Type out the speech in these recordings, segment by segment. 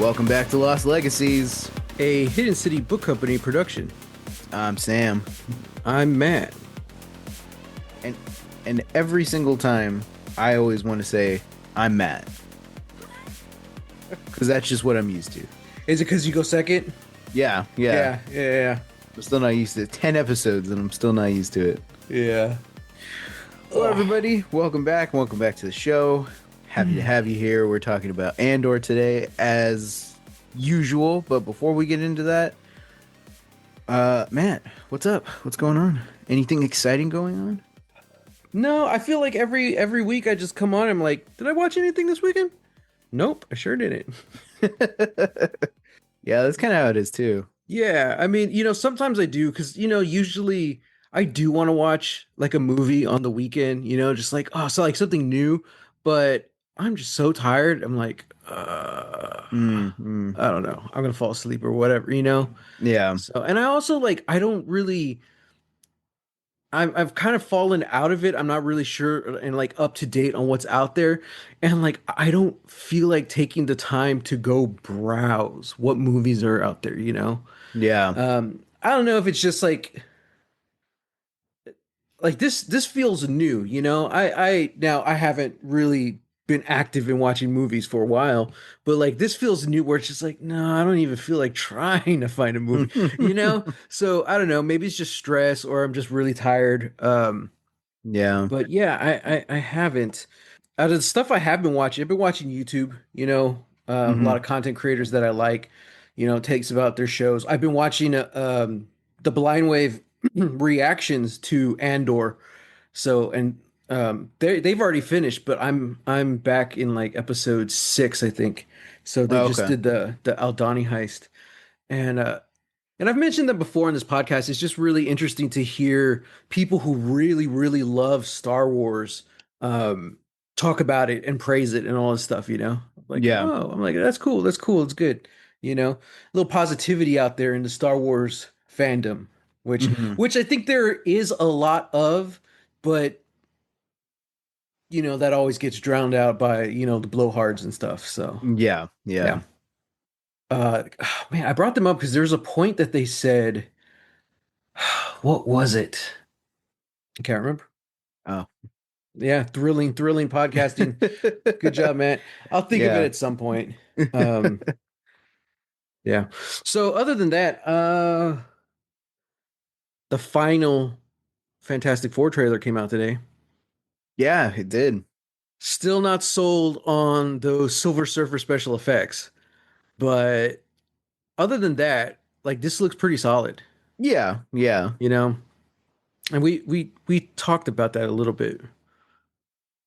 Welcome back to Lost Legacies. A Hidden City Book Company production. I'm Sam, I'm Matt. and every single time I always want to say I'm Matt because that's just what I'm used to. Is it because you go second? Yeah. Yeah. I'm still not used to it. 10 episodes, and I'm still not used to it. Yeah. Hello, everybody. Welcome back. Welcome back to the show. Happy to have you here. We're talking about Andor today, as usual. But before we get into that, Matt, what's up? What's going on? Anything exciting going on? No, I feel like every week I just come on. I'm like, did I watch anything this weekend? Nope, I sure didn't. Yeah, that's kind of how it is too. Yeah, I mean, sometimes I do because usually I do want to watch like a movie on the weekend. Just like so like something new, but I'm just so tired. I'm like, Mm, mm. I don't know. I'm gonna fall asleep or whatever. Yeah. So, and I also like I don't really. I've kind of fallen out of it. I'm not really sure and like up to date on what's out there. And like I don't feel like taking the time to go browse what movies are out there. Yeah. I don't know if it's just like this feels new. I now I haven't really been active in watching movies for a while, but like this feels new where it's just like, no, I don't even feel like trying to find a movie. So I don't know, maybe it's just stress or I'm just really tired. Yeah. But yeah, I haven't. Out of the stuff I have been watching, I've been watching YouTube, a lot Hmm. of content creators that I like, takes about their shows. I've been watching the Blind Wave reactions to Andor. So and they've already finished, but I'm back in like episode 6, I think. So they Oh, just okay. did the Aldani heist. And I've mentioned that before in this podcast. It's just really interesting to hear people who really, really love Star Wars talk about it and praise it and all this stuff. Like, Yeah. oh, I'm like, that's cool. That's cool. It's good. A little positivity out there in the Star Wars fandom, which Hmm. which I think there is a lot of, but that always gets drowned out by, the blowhards and stuff. So Yeah. yeah. Yeah. Man, I brought them up because there's a point that they said, what was it? I can't remember. Oh. Yeah, thrilling podcasting. Good job, Matt. I'll think of it Yeah. at some point. Um, yeah. So other than that, the final Fantastic Four trailer came out today. Yeah, it did. Still not sold on those Silver Surfer special effects, but other than that, like this looks pretty solid, Yeah. Yeah. you know. And we talked about that a little bit.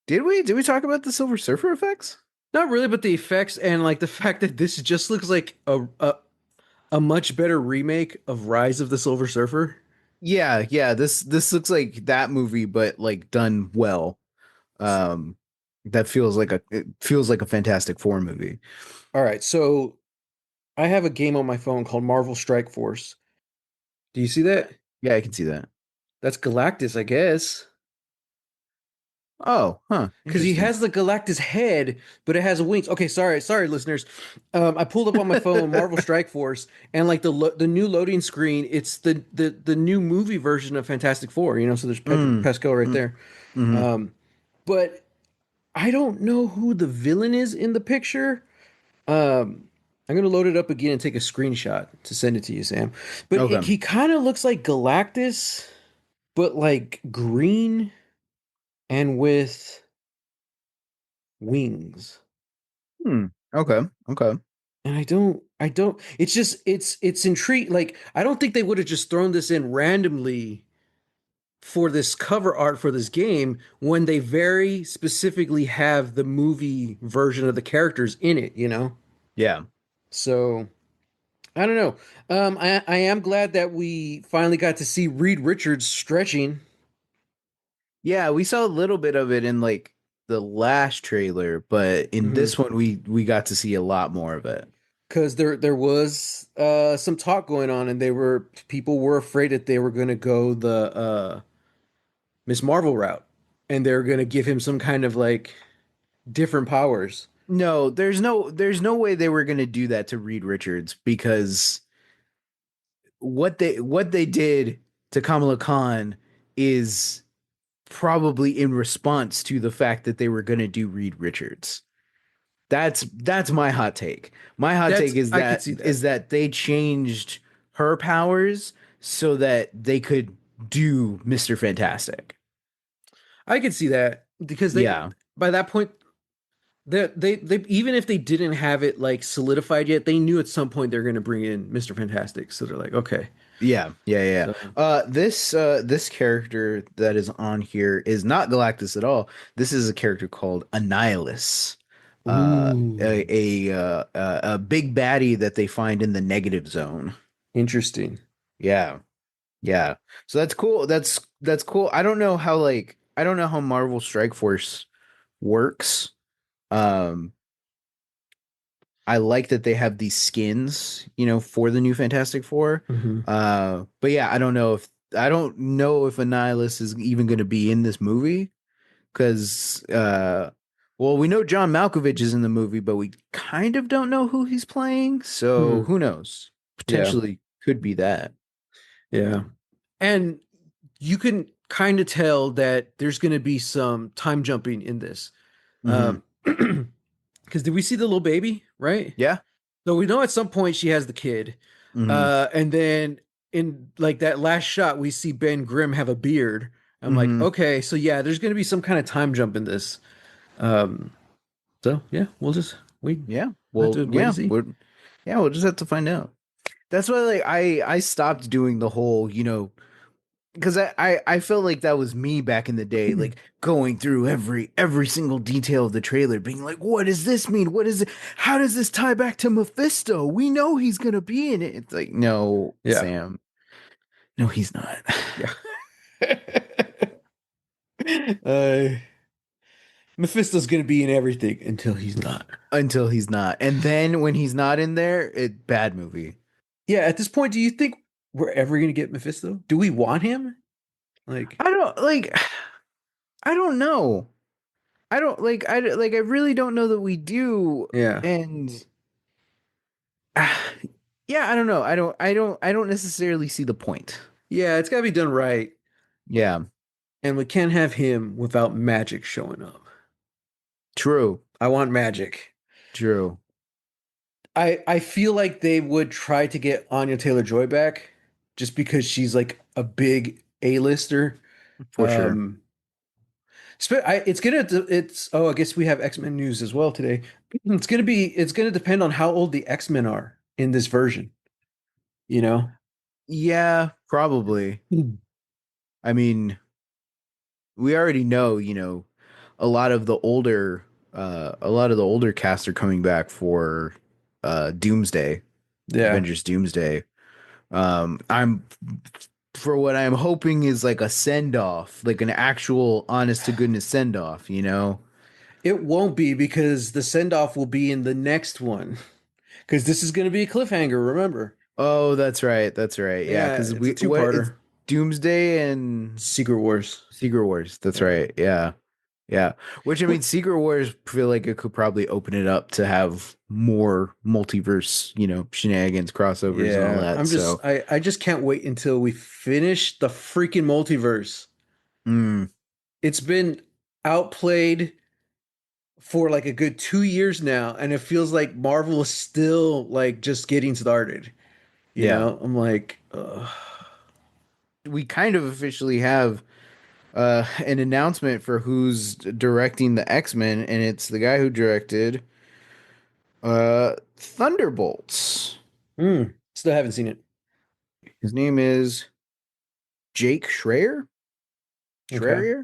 Did we? Did we talk about the Silver Surfer effects? Not really, but the effects and like the fact that this just looks like a much better remake of Rise of the Silver Surfer. Yeah. Yeah. This looks like that movie, but like done well. Um, that feels like a Fantastic Four movie. All right, so I have a game on my phone called Marvel Strike Force. Do you see that? Yeah, I can see that. That's Galactus, I guess. Oh, huh. Because he Interesting. has the Galactus head, but it has wings. Okay, sorry, listeners. I pulled up on my phone Marvel Strike Force, and like the new loading screen, it's the new movie version of Fantastic Four. So there's Pedro Mm. Pascal right Mm. there. Hmm. But I don't know who the villain is in the picture. I'm gonna load it up again and take a screenshot to send it to you, Sam. But Okay. he kind of looks like Galactus, but like green and with wings. Hmm. Okay. Okay. And I don't. It's intriguing. Like I don't think they would have just thrown this in randomly for this cover art for this game when they very specifically have the movie version of the characters in it. Yeah. So I don't know. I am glad that we finally got to see Reed Richards stretching Yeah, we saw a little bit of it in like the last trailer, but in this one we got to see a lot more of it. because there was some talk going on, and people were afraid that they were going to go the Miss Marvel route, and they're going to give him some kind of like different powers. No, there's no way they were going to do that to Reed Richards because what they did to Kamala Khan is probably in response to the fact that they were going to do Reed Richards. That's my hot take. My hot That's take I could see that. is that they changed her powers so that they could do Mr. Fantastic. I could see that because they Yeah. by that point they even if they didn't have it like solidified yet, they knew at some point they're going to bring in Mr. Fantastic. So they're like, okay. Yeah, yeah, yeah. So, This character that is on here is not Galactus at all. This is a character called Annihilus. ooh, A big baddie that they find in the negative zone. interesting. Yeah, yeah. So that's cool. That's cool. I don't know how Marvel Strike Force works. Um, I like that they have these skins, you know, for the new Fantastic Four. Hmm. But yeah, I don't know if Annihilus is even going to be in this movie because well, we know John Malkovich is in the movie, but we kind of don't know who he's playing. So Hmm. who knows? Yeah, Potentially could be that. yeah. And you can kind of tell that there's going to be some time jumping in this. Hmm. Because did we see the little baby, right? Yeah. So we know at some point she has the kid. Hmm. And then in like that last shot, we see Ben Grimm have a beard. I'm like, Hmm. okay, so yeah, there's going to be some kind of time jump in this. Um, so yeah, we Yeah. have Well, to wait to see. yeah, we'll just have to find out. That's why like I stopped doing the whole, you know, because I felt like that was me back in the day, like going through every single detail of the trailer, being like, what does this mean? What is it? How does this tie back to Mephisto? We know he's gonna be in it. It's like, no, Yeah, Sam. No, he's not. yeah. uh, Mephisto's going to be in everything until he's not. Until he's not. And then when he's not in there, it bad movie. Yeah, at this point, do you think we're ever going to get Mephisto? Do we want him? Like, I don't like I don't know. I really don't know that we do. yeah. And yeah, I don't know. I don't necessarily see the point. Yeah, it's got to be done right. Yeah, And we can't have him without magic showing up. true, I want magic. true, I feel like they would try to get Anya Taylor-Joy back just because she's like a big A-lister. for sure. Um, it's oh, I guess we have X-Men news as well today. It's gonna depend on how old the X-Men are in this version, you know? Yeah, probably. Hmm. I mean, we already know, you know, a lot of the older cast are coming back for Doomsday, Yeah. Avengers Doomsday. I'm for what I'm hoping is like a send off, like an actual honest to goodness send off, you know? It won't be because the send-off will be in the next one. Because this is gonna be a cliffhanger, remember? Oh, that's right. That's right. Yeah, Yeah, because it's a we what it's two-parter. Doomsday and Secret Wars. Secret Wars. That's Yeah. right. Yeah. Yeah. Which I mean, What Secret Wars feel like it could probably open it up to have more multiverse, you know, shenanigans, crossovers, and all Yeah, that. So, I just can't wait until we finish the freaking multiverse. mm, It's been outplayed for like a good 2 years now, and it feels like Marvel is still like just getting started. You yeah, know, I'm like, ugh. we kind of officially have an announcement for who's directing the X-Men, and it's the guy who directed Thunderbolts. Still haven't seen it. His name is Jake Schreier. Okay. Schreier.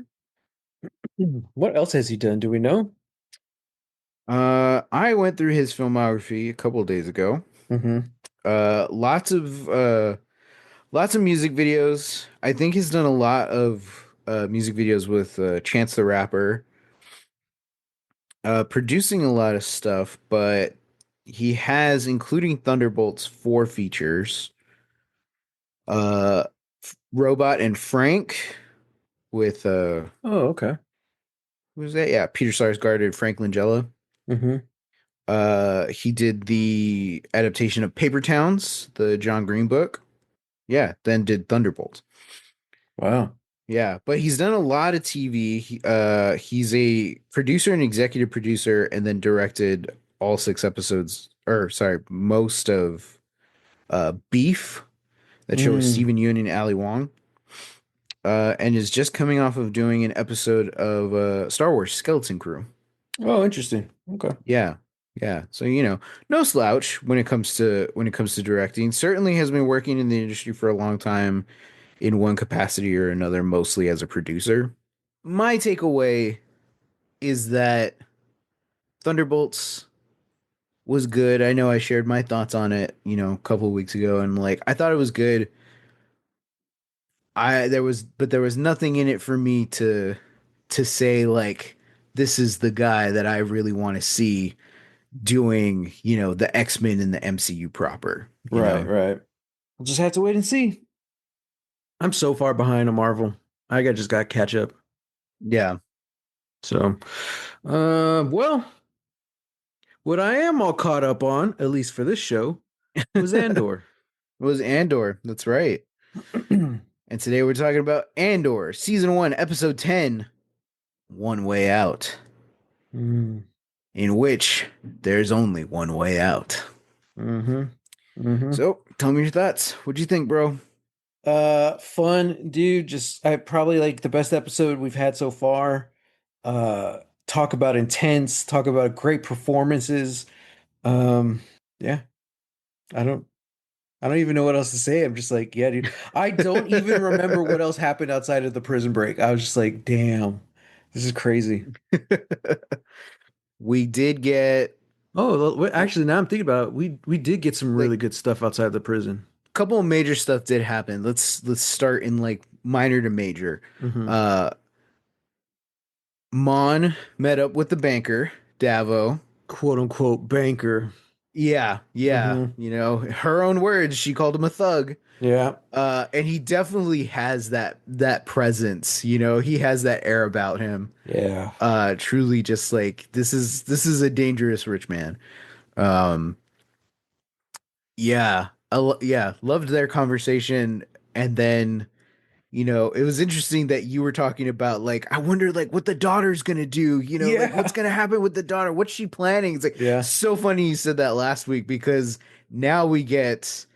What else has he done? Do we know? I went through his filmography a couple of days ago. Mm-hmm. Uh, lots of uh, lots of music videos. I think he's done a lot of music videos with Chance the Rapper. Producing a lot of stuff, but he has, including Thunderbolts, four features. Uh, Robot and Frank with Oh, okay. who's that? Yeah, Peter Sarsgaard and Frank Langella. Mm-hmm. He did the adaptation of Paper Towns, the John Green book. Yeah, then did Thunderbolt. Wow. Yeah, but he's done a lot of TV. He's a producer and executive producer, and then directed all 6 episodes, or sorry, most of Beef, that show with Mm. Steven Yeun and Ali Wong, and is just coming off of doing an episode of Star Wars Skeleton Crew. Oh, interesting. Okay. Yeah, yeah. So no slouch when it comes to directing. Certainly has been working in the industry for a long time in one capacity or another, mostly as a producer. My takeaway is that Thunderbolts was good. I know I shared my thoughts on it, a couple of weeks ago, and like I thought it was good. But there was nothing in it for me to say like this is the guy that I really want to see doing, the X-Men in the MCU proper, you Right, know? right. We'll just have to wait and see. I'm so far behind on Marvel. Just got to catch up. Yeah. So, well, what I am all caught up on, at least for this show, was It Andor. was Andor. That's right. And today we're talking about Andor, season 1, episode 10, One Way Out, Mm, in which there's only one way out. mm-hmm. Mm-hmm. So, tell me your thoughts. What'd you think, bro? Fun, dude. Just I probably like the best episode we've had so far. Uh, talk about intense, talk about great performances. Um, yeah, I don't I don't even know what else to say. I'm just like, yeah, dude. I don't even remember what else happened outside of the prison break. I was just like, damn, this is crazy. We did get Oh, actually, now I'm thinking about it, we did get some like really good stuff outside of the prison. a couple of major stuff did happen. Let's start in like minor to major. Hmm. Uh Mon met up with the banker, Davo. Quote unquote banker. Yeah, yeah. Hmm. Her own words, she called him a thug. Yeah, And he definitely has that presence, he has that air about him. yeah, Truly just like this is a dangerous rich man. Um, yeah. Yeah, loved their conversation. And then it was interesting that you were talking about like I wonder like what the daughter's gonna do, like what's yeah, gonna happen with the daughter, what's she planning. It's like yeah, so funny you said that last week because now we get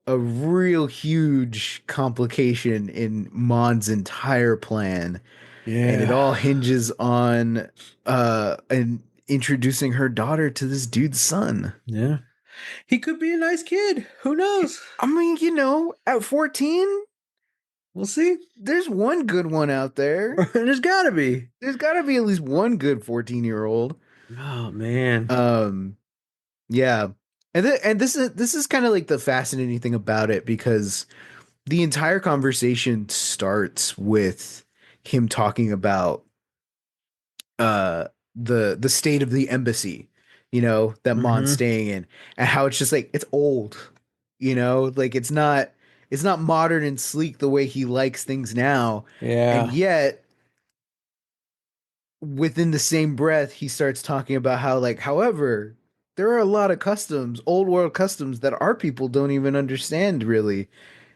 a real huge complication in Mon's entire plan, and it yeah, all hinges on and introducing her daughter to this dude's son. yeah. He could be a nice kid. Who knows? I mean, at 14, We'll see. there's one good one out there. There's gotta be. There's got to be at least one good 14-year-old. Oh man. Um, yeah. And this is kind of like the fascinating thing about it because the entire conversation starts with him talking about uh the state of the embassy, that Mon's Hmm. staying in, and how it's just like it's old, like it's not modern and sleek the way he likes things now. And Yeah. yet within the same breath he starts talking about how like however there are a lot of customs, old world customs that our people don't even understand really.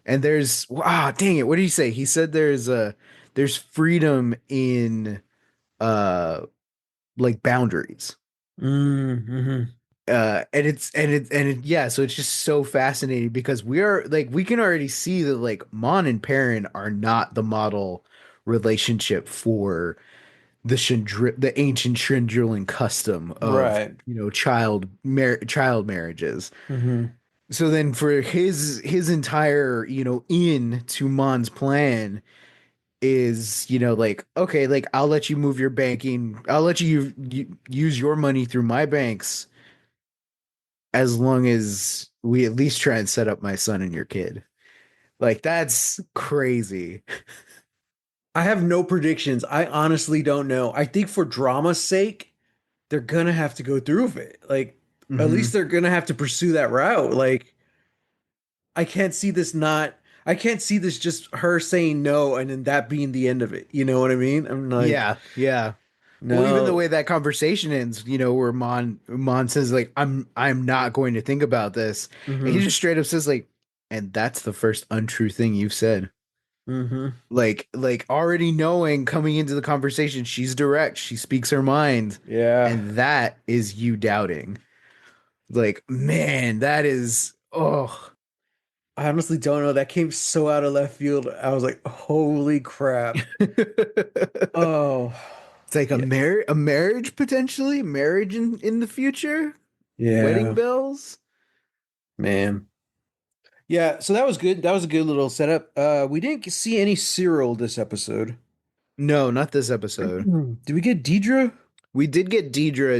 And dang it, what did he say? He said there's freedom in uh like boundaries. Mm-hmm. Yeah, so it's just so fascinating because we can already see that like Mon and Perrin are not the model relationship for the ancient Chandrilan custom of Right. child marriages. Hmm. So then for his entire in to Mon's plan is like okay, like I'll let you move your banking, I'll let you use your money through my banks as long as we at least try and set up my son and your kid. Like that's crazy. I have no predictions. I honestly don't know. I think for drama's sake, they're gonna have to go through with it. Like, at least Hmm. they're gonna have to pursue that route. Like, I can't see this not. I can't see this just her saying no and then that being the end of it. You know what I mean? I'm like, Yeah, yeah. Well, even the No. way that conversation ends, where Mon says like, I'm not going to think about this. And he Mm-hmm. just straight up says like, and that's the first untrue thing you've said. Mm-hmm. Like already knowing coming into the conversation, she's direct, she speaks her mind, Yeah. and that is you doubting. Like, man, that is oh. I honestly don't know. That came so out of left field. I was like, holy crap. It's Oh, like yeah. a marriage potentially, marriage in the future, wedding Yeah, bells. man. Yeah, so that was good. That was a good little setup. We didn't see any Cyril this episode. No, not this episode. Did we get Deidre? We did get Deidre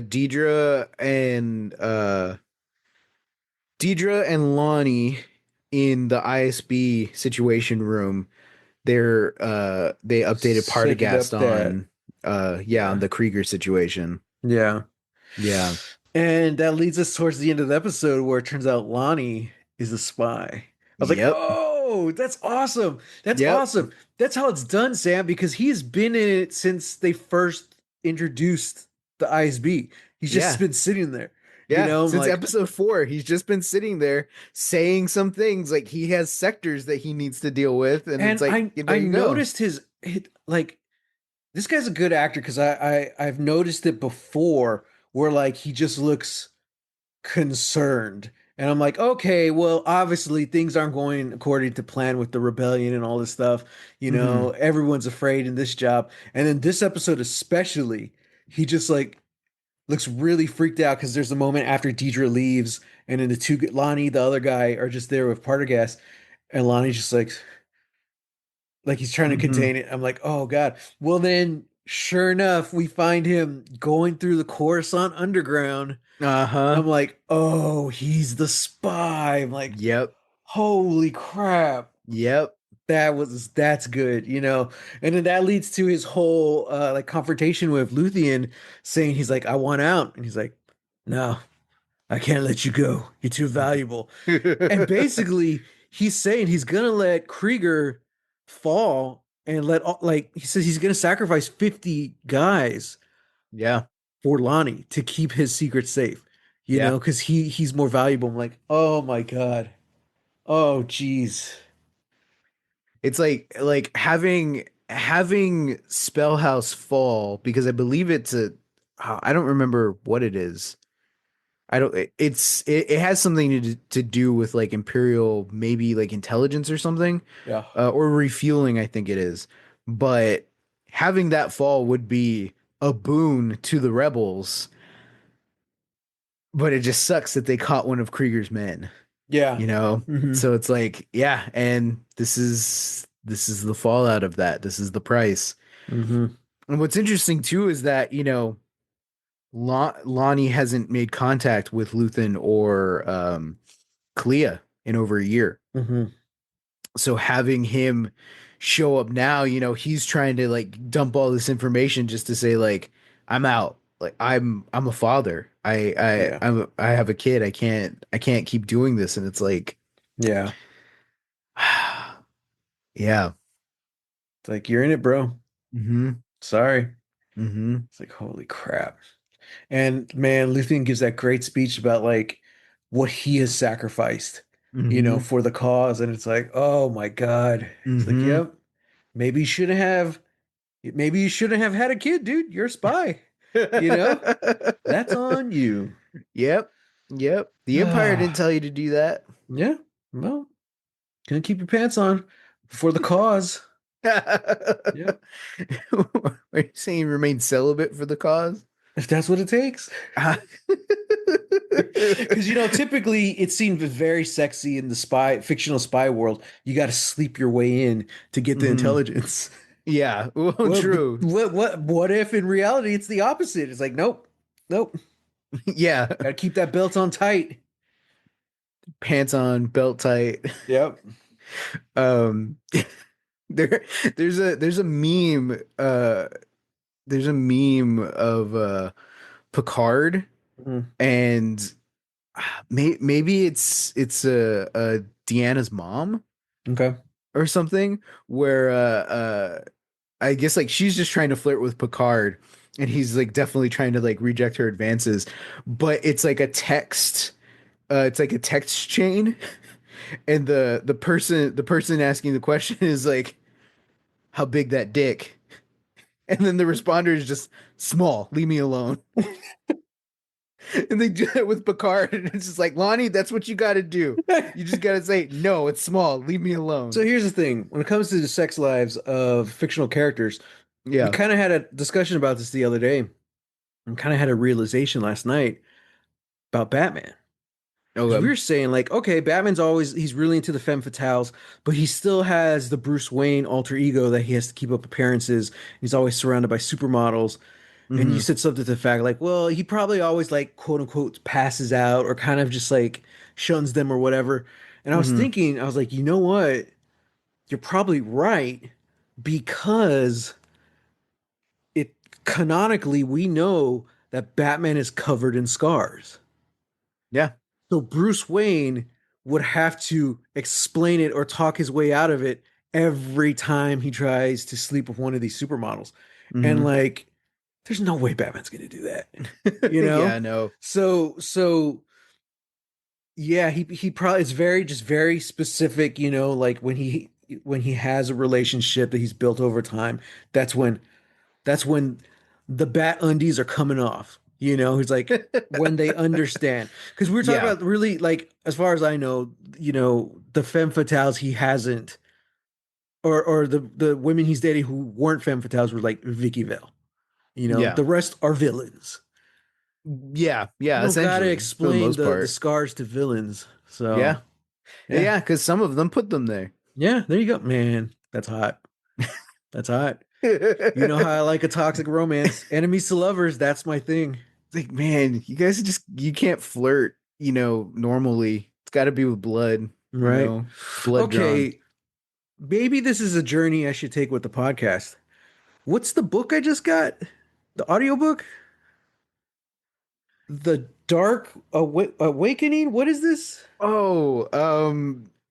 and Lonnie in the ISB situation room. They updated Setting Partagast up that. on on Yeah. the Krieger situation. Yeah. Yeah. And that leads us towards the end of the episode where it turns out Lonnie is a spy. I was like, Yep. oh, that's awesome. That's Yep. awesome. That's how it's done, Sam, because he's been in it since they first introduced the ISB. He's just Yeah. been sitting there. Yeah. I'm Since like, episode 4, he's just been sitting there saying some things like he has sectors that he needs to deal with, and it's and like, I there I you go. noticed like this guy's a good actor because I've noticed it before where like he just looks concerned. And I'm like, okay, well, obviously things aren't going according to plan with the rebellion and all this stuff. Hmm. Everyone's afraid in this job. And then this episode, especially, he just like looks really freaked out because there's a moment after Deidre leaves, and then the two, Lonnie, the other guy, are just there with Partagas. And Lonnie's just like he's trying to Hmm. contain it. I'm like, oh God. Well, then, sure enough, we find him going through the Coruscant underground. Uh-huh. I'm like, oh, he's the spy. I'm like, Yep. holy crap. Yep. That's good, And then that leads to his whole like confrontation with Luthien saying he's like, I want out. And he's like, no, I can't let you go. You're too valuable. And basically, he's saying he's gonna let Krieger fall and like he says he's gonna sacrifice 50 guys Yeah. for Lonnie to keep his secret safe, Yeah. because he's more valuable. I'm like, oh my God. Oh geez. It's like having Spellhouse fall, because I believe it's I don't remember what it is. I don't it has something to do with like Imperial, maybe like intelligence or something, Yeah. or refueling, I think it is. But having that fall would be a boon to the rebels, but it just sucks that they caught one of Krieger's men, Yeah. you know? Hmm. So it's like, yeah, and this is the fallout of that. This is the price. Hmm. And what's interesting too is that, Lonnie hasn't made contact with Luthen or Clea in over a year. Hmm. So having him show up now, he's trying to like dump all this information just to say like, I'm out. Like I'm a father. Yeah. I have a kid. I can't keep doing this. And it's like, Yeah. yeah. It's like you're in it, bro. Mm-hmm. Sorry. Mm-hmm. It's like, holy crap. And man, Luthien gives that great speech about like what he has sacrificed, Mm-hmm. for the cause. And it's like, oh my God. It's like, Mm-hmm. yep, maybe you shouldn't have, maybe you shouldn't have had a kid, dude. You're a spy. You know, that's on you. Yep. Yep. The Empire didn't tell you to do that. Yeah. Well, gonna keep your pants on for the cause. Yep. Are you saying remain celibate for the cause? If that's what it takes. Because typically it seemed very sexy in the fictional spy world. You got to sleep your way in to get the Hmm. intelligence. Yeah. Well, Well, but true. what if in reality it's the opposite? It's like, nope, nope. Yeah. Got to keep that belt on tight. Pants on, belt tight. Yep. Um there there's a meme of Picard, Mhm. and maybe it's Deanna's mom Okay. or something, where I guess like she's just trying to flirt with Picard, and he's like definitely trying to like reject her advances, but it's like a text chain, and the person asking the question is like, how big that dick? And then the responder is just small, leave me alone. And they do it with Picard, and it's just like, Lonnie, that's what you got to do. You just got to say, no, it's small, leave me So alone. here's the thing. When it comes to the sex lives of fictional characters, we Yeah. kind of had a discussion about this the other day and kind of had a realization last night about Batman. Because we Okay. were saying, like, okay, Batman's always, he's really into the femme fatales, but he still has the Bruce Wayne alter ego that he has to keep up appearances. He's always surrounded by supermodels. And you Mm-hmm. said something to the fact, like, well, he probably always, like, quote unquote, passes out or kind of just like shuns them or whatever. And I was Mm-hmm. thinking, I was like, you know what? You're probably right because it canonically, we know that Batman is covered in scars. Yeah. So Bruce Wayne would have to explain it or talk his way out of it every time he tries to sleep with one of these supermodels. And Mm-hmm. like, there's no way Batman's going to do that, you know? Yeah, no. So yeah, he probably it's very just very specific, like when he has a relationship that he's built over time, that's when that's when the bat undies are coming off. He's like when they understand. Because we were talking Yeah. about really like as far as I know, the femme fatales he hasn't or the women he's dating who weren't femme fatales were like Vicky Vale. Yeah. The rest are villains. Yeah. You Yeah, don't gotta essentially, for the explain most the part. scars to villains. So Yeah. yeah. Yeah, because some of them put them there. Yeah, there you go. Man, that's hot. That's hot. You know how I like a toxic romance. Enemies to lovers, that's my thing. Like, man, you guys just you can't flirt, normally. It's got to be with blood, Right. blood drawn. Okay, maybe this is a journey I should take with the podcast. What's the book I just got? The audiobook? The Dark Awakening? What is this? Oh,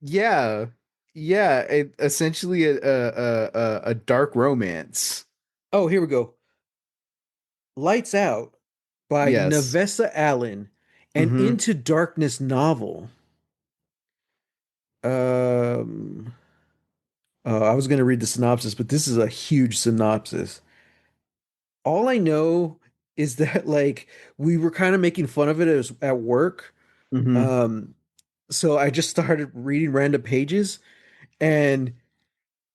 yeah, yeah. Essentially a dark romance. Oh, here we go. Lights Out by Yes. Navessa Allen, an Mm-hmm. Into Darkness novel. Um, I was going to read the synopsis, but this is a huge synopsis. All I know is that like we were kind of making fun of it as, at work. Mm-hmm. Um, so I just started reading random pages and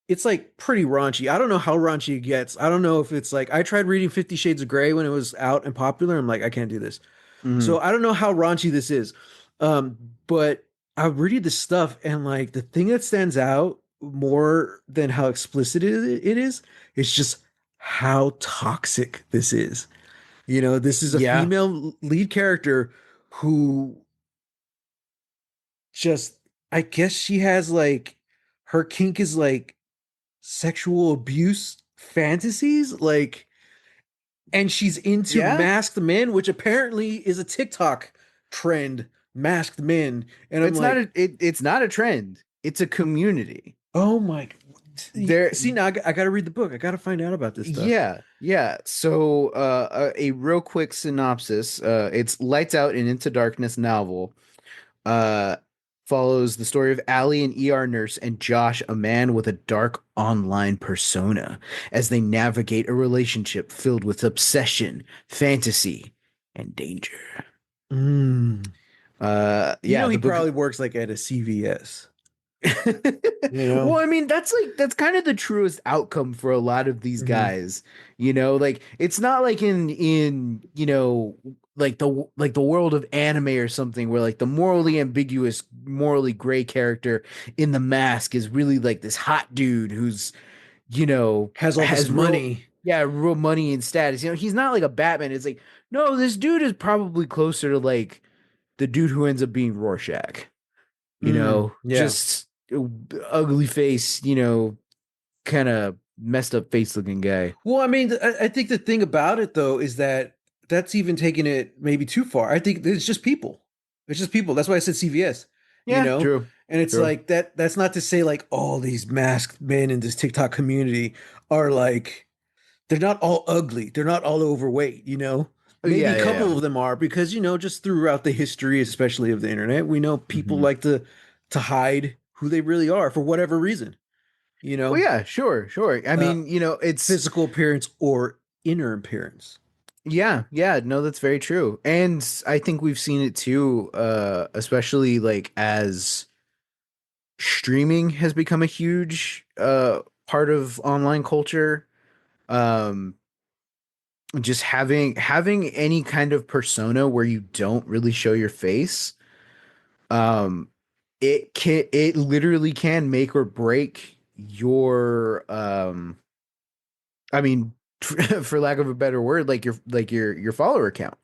it's like pretty raunchy. I don't know how raunchy it gets. I don't know if it's like I tried reading 50 Shades of Grey when it was out and popular. I'm like, I can't do this. Mm-hmm. So I don't know how raunchy this is. But I read this stuff and like the thing that stands out more than how explicit it is just how toxic this is. This is a Yeah. female lead character who just, I guess she has like, her kink is like sexual abuse fantasies. Like, and she's into Yeah. masked men, which apparently is a TikTok trend, masked men. And I'm like, It's not a trend. It's a community. oh my, There see, now I got to read the book. I got to find out about this stuff. Yeah, yeah. So, a real quick synopsis. It's Lights Out and Into Darkness novel. Uh, Follows the story of Allie, an ER nurse, and Josh, a man with a dark online persona, as they navigate a relationship filled with obsession, fantasy, and danger. Mm. Yeah, He the book. probably works like at a CVS, you know? Well, I mean, that's kind of the truest outcome for a lot of these Hmm. guys. Like it's not like in like the world of anime or something where like the morally ambiguous, morally gray character in the mask is really like this hot dude who's, Has all this has real money. yeah, real money and status. He's not like a Batman. It's like, no, this dude is probably closer to like the dude who ends up being Rorschach, Yeah. just ugly face, kind of messed up face looking guy. Well, I mean, I think the thing about it though is that that's even taking it maybe too far. I think it's just people. It's just people. That's why I said CVS, you Yeah, know? true. And it's True. like that's not to say like all these masked men in this TikTok community are like they're not all ugly. They're not all overweight, you know. Maybe Yeah, a yeah, couple yeah. of them are because, you know, just throughout the history, especially of the internet, we know people Hmm. like to hide who they really are for whatever reason, you Well, know, yeah, sure, sure. I uh, mean, it's physical appearance or inner appearance. yeah, yeah, no, that's very true. And I think we've seen it too, especially like as streaming has become a huge part of online culture. Um just having any kind of persona where you don't really show your face, um it literally can make or break your I mean for lack of a better word, like your follower count.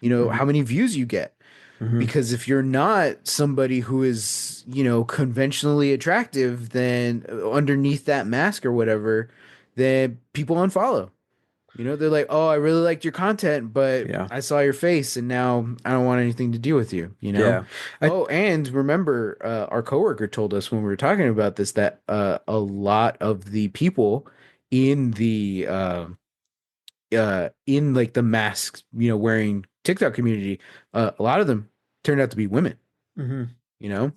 You know, Hmm. how many views you get. Hmm. Because if you're not somebody who is, conventionally attractive, then underneath that mask or whatever, then people unfollow. They're like, "Oh, I really liked your content, but Yeah. I saw your face and now I don't want anything to do with you." Yeah. I, Oh, and remember, our coworker told us when we were talking about this that a lot of the people in the in like the masks, wearing TikTok community, a lot of them turned out to be women, mhm. you know?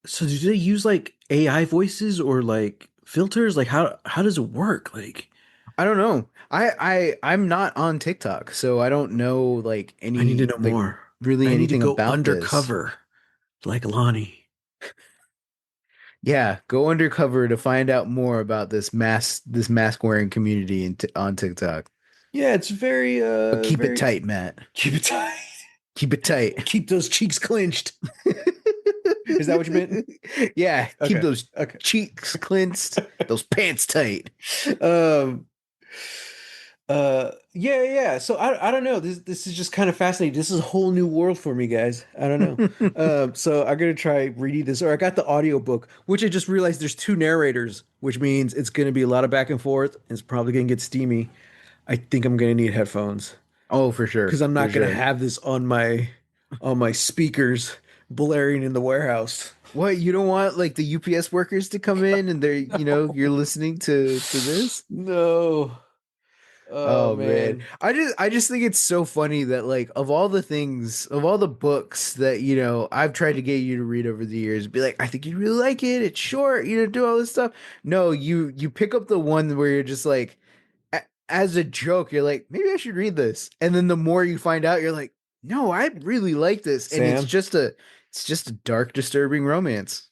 So do they use like AI voices or like filters? Like how does it work? Like I don't know. I'm not on TikTok, so I don't know like I need to any know like more. really I need to anything go about this. undercover like Lonnie. Yeah, go undercover to find out more about this mask wearing community on TikTok. Yeah, it's very But keep it very tight, Matt. keep it tight. Keep it tight. Keep those cheeks clenched. Is that what you meant? Yeah, keep Okay. those Okay. cheeks clenched, those pants tight. Um yeah, yeah. So I don't know. This is just kind of fascinating. This is a whole new world for me, guys. I don't know. So I'm gonna try reading this, or I got the audiobook, which I just realized there's two narrators, which means it's gonna be a lot of back and forth, and it's probably gonna get steamy. I think I'm gonna need headphones Oh, for sure, because I'm for not gonna sure. have this on my speakers blaring in the warehouse. What, you don't want like the UPS workers to come in and you're listening to this? No. Oh Oh man. man. I just think it's so funny that like of all the things, of all the books that, I've tried to get you to read over the years, be like, I think you really like it. It's short, do all this stuff. No, you pick up the one where you're just like as a joke, you're like, maybe I should read this. And then the more you find out, you're like, no, I really like this. And it's Sam, just a dark, disturbing romance.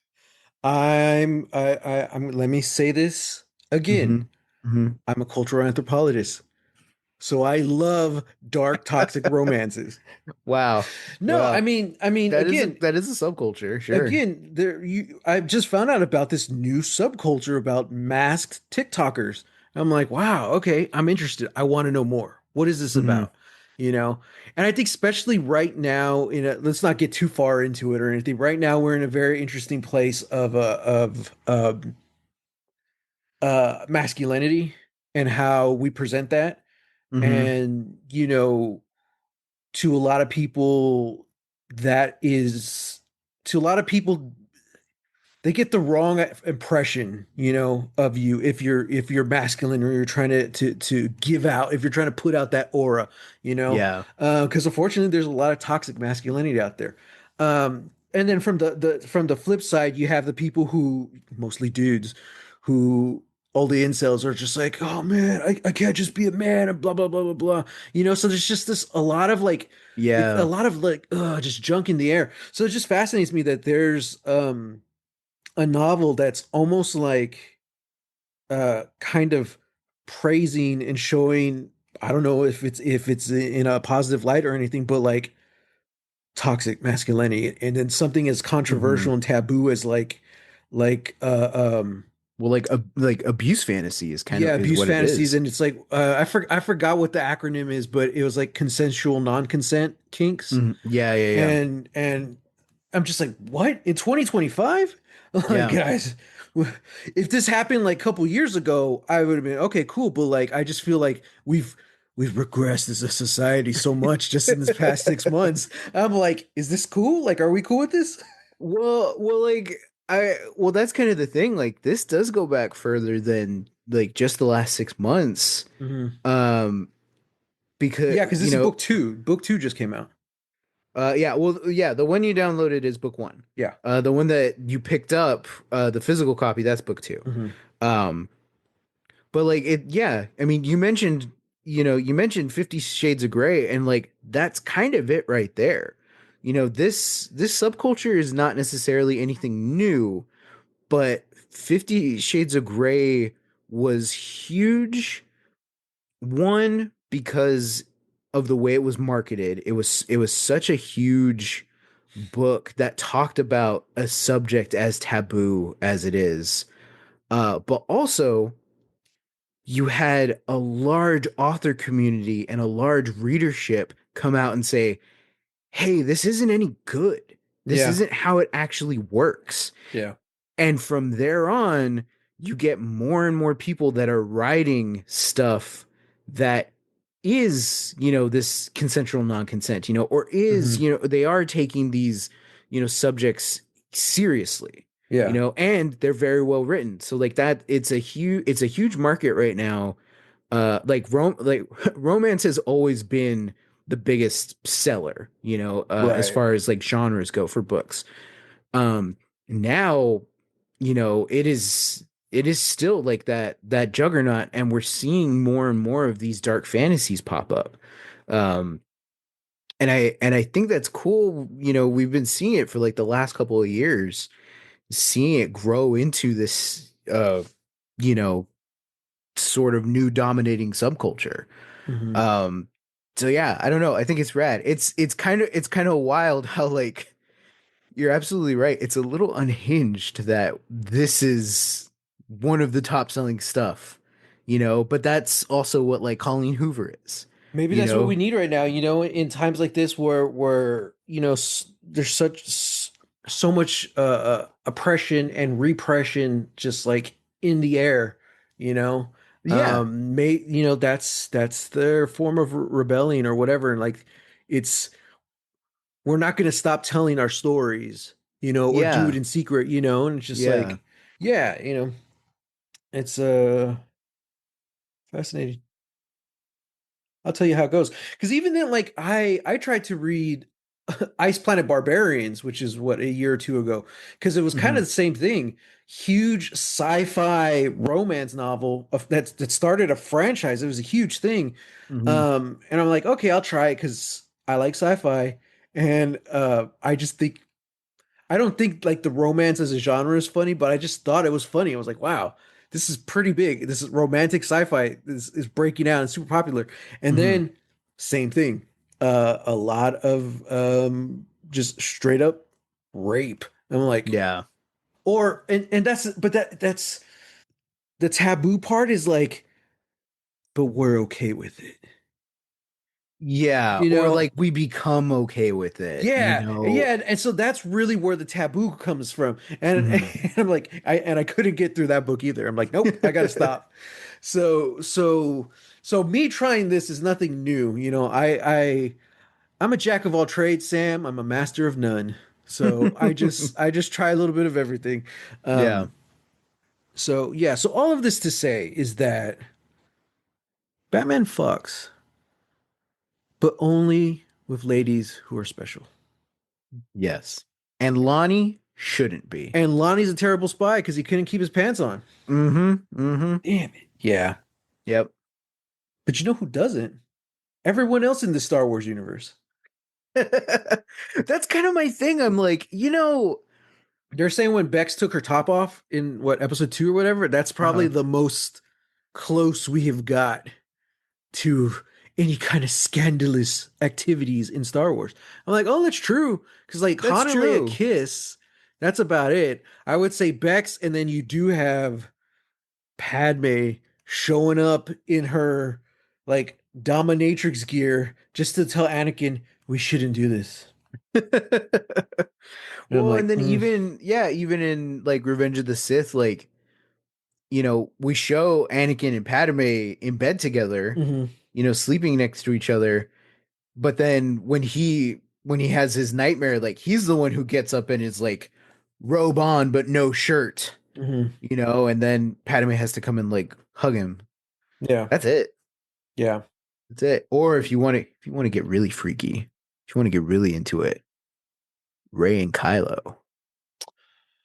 I'm let me say this again. Hmm. Hmm. I'm a cultural anthropologist. So I love dark toxic romances. Wow. No, Wow. I mean That is a subculture, sure. again, there you I've just found out about this new subculture about masked TikTokers. I'm like, wow, okay, I'm interested. I want to know more. What is this Hmm. about? You know? And I think especially right now, let's not get too far into it or anything. Right now we're in a very interesting place of masculinity and how we present that. Hmm. And, to a lot of people, that is to a lot of people they get the wrong impression, of you if you're masculine or you're trying to give out, if you're trying to put out that aura, Yeah. because unfortunately there's a lot of toxic masculinity out there. And then from the flip side, you have the people who mostly dudes who all the incels are just like, oh man, I can't just be a man and blah blah blah blah blah. So there's just this a lot of like it's a Yeah. lot of like just junk in the air. So it just fascinates me that there's a novel that's almost like kind of praising and showing, I don't know if it's in a positive light or anything, but like toxic masculinity, and then something as Hmm. controversial and taboo as like Well, like abuse fantasy is kind yeah, of is abuse what it fantasies. is. And it's like I forgot what the acronym is, but it was like consensual non-consent kinks. Mhm. Yeah, yeah, yeah. And I'm just like, what? In 2025? Like, Yeah. guys, if this happened like a couple years ago, I would have been okay, cool. But like, I just feel like we've regressed as a society so much just in this past 6 months. I'm like, is this cool? Like, are we cool with this? Well, like, that's kind of the thing. Like, this does go back further than like just the last 6 months. Hmm. Um, because Yeah, because this is book two. Book two just came out. yeah, well, yeah, the one you downloaded is book one. Yeah. The one that you picked up, the physical copy, that's book two. Hmm. Um, but like it, yeah, I mean, you mentioned 50 Shades of Grey, and like that's kind of it right there. This subculture is not necessarily anything new, but 50 Shades of Grey was huge. One, because of the way it was marketed. It was such a huge book that talked about a subject as taboo as it is. But also you had a large author community and a large readership come out and say, "Hey, this isn't any good. This Yeah. isn't how it actually works." Yeah. And from there on, you get more and more people that are writing stuff that is, this consensual non-consent, or is, Hmm. they are taking these, subjects seriously, Yeah. and they're very well written. So like that, it's a huge market right now. Like romance has always been the biggest seller, as Right. far as like genres go for books. Now, it is still like that juggernaut, and we're seeing more and more of these dark fantasies pop up. Um, and I think that's cool. We've been seeing it for like the last couple of years, seeing it grow into this you know, sort of new dominating subculture. Hmm. Um, so yeah, I don't know. I think it's rad. It's kind of wild how like you're absolutely right. It's a little unhinged that this is one of the top selling stuff, but that's also what like Colleen Hoover is, Maybe you that's what know? we need right now, in times like this where there's so much oppression and repression just like in the air, you know. Yeah. That's their form of rebellion or whatever, and like it's we're not going to stop telling our stories, or do it Yeah. in secret, and it's just Yeah. like, yeah, it's fascinating. I'll tell you how it goes. Because even then, like I tried to read Ice Planet Barbarians, which is what, a year or two ago, because it was kind Hmm. of the same thing. Huge sci-fi romance novel that started a franchise. It was a huge thing. Hmm. And I'm like, okay, I'll try it because I like sci-fi. And I just think I don't think like the romance as a genre is funny, but I just thought it was funny. I was like, wow, this is pretty big. This is romantic sci-fi is breaking out and super popular. And Hmm. then same thing. A lot of just straight up rape. I'm like, Yeah. and that's the taboo part is like, but we're okay with it. Yeah. You Or know, like we become okay with it, Yeah, yeah, and so that's really where the taboo comes from. And, Hmm. and I'm like, I couldn't get through that book either. I'm like, nope, I gotta stop. So so so me trying this is nothing new. I'm a jack of all trades, Sam. I'm a master of none. So I just try a little bit of everything. Yeah. Um, so yeah, so all of this to say is that Batman fucks, but only with ladies who are special. Yes. And Lonnie shouldn't be. And Lonnie's a terrible spy because he couldn't keep his pants on. Hmm. Hmm. Damn it. Yeah. Yep. But you know who doesn't? Everyone else in the Star Wars universe. That's kind of my thing. I'm like, They're saying when Bex took her top off in what, episode two or whatever, that's probably uh-huh. the most close we have got to any kind of scandalous activities in Star Wars. I'm like, oh, that's true. Because like That's Han and Leia true. kiss, that's about it. I would say Bex, and then you do have Padme showing up in her like dominatrix gear just to tell Anakin we shouldn't do this. And I'm Well, and like, then even in like Revenge of the Sith, like, we show Anakin and Padme in bed together, mhm. sleeping next to each other. But then when he has his nightmare, like he's the one who gets up and is like robe on but no shirt. Hmm. and then Padme has to come and like hug him. Yeah. That's it. Yeah. That's it. Or if you want to get really freaky, if you want to get really into it, Rey and Kylo,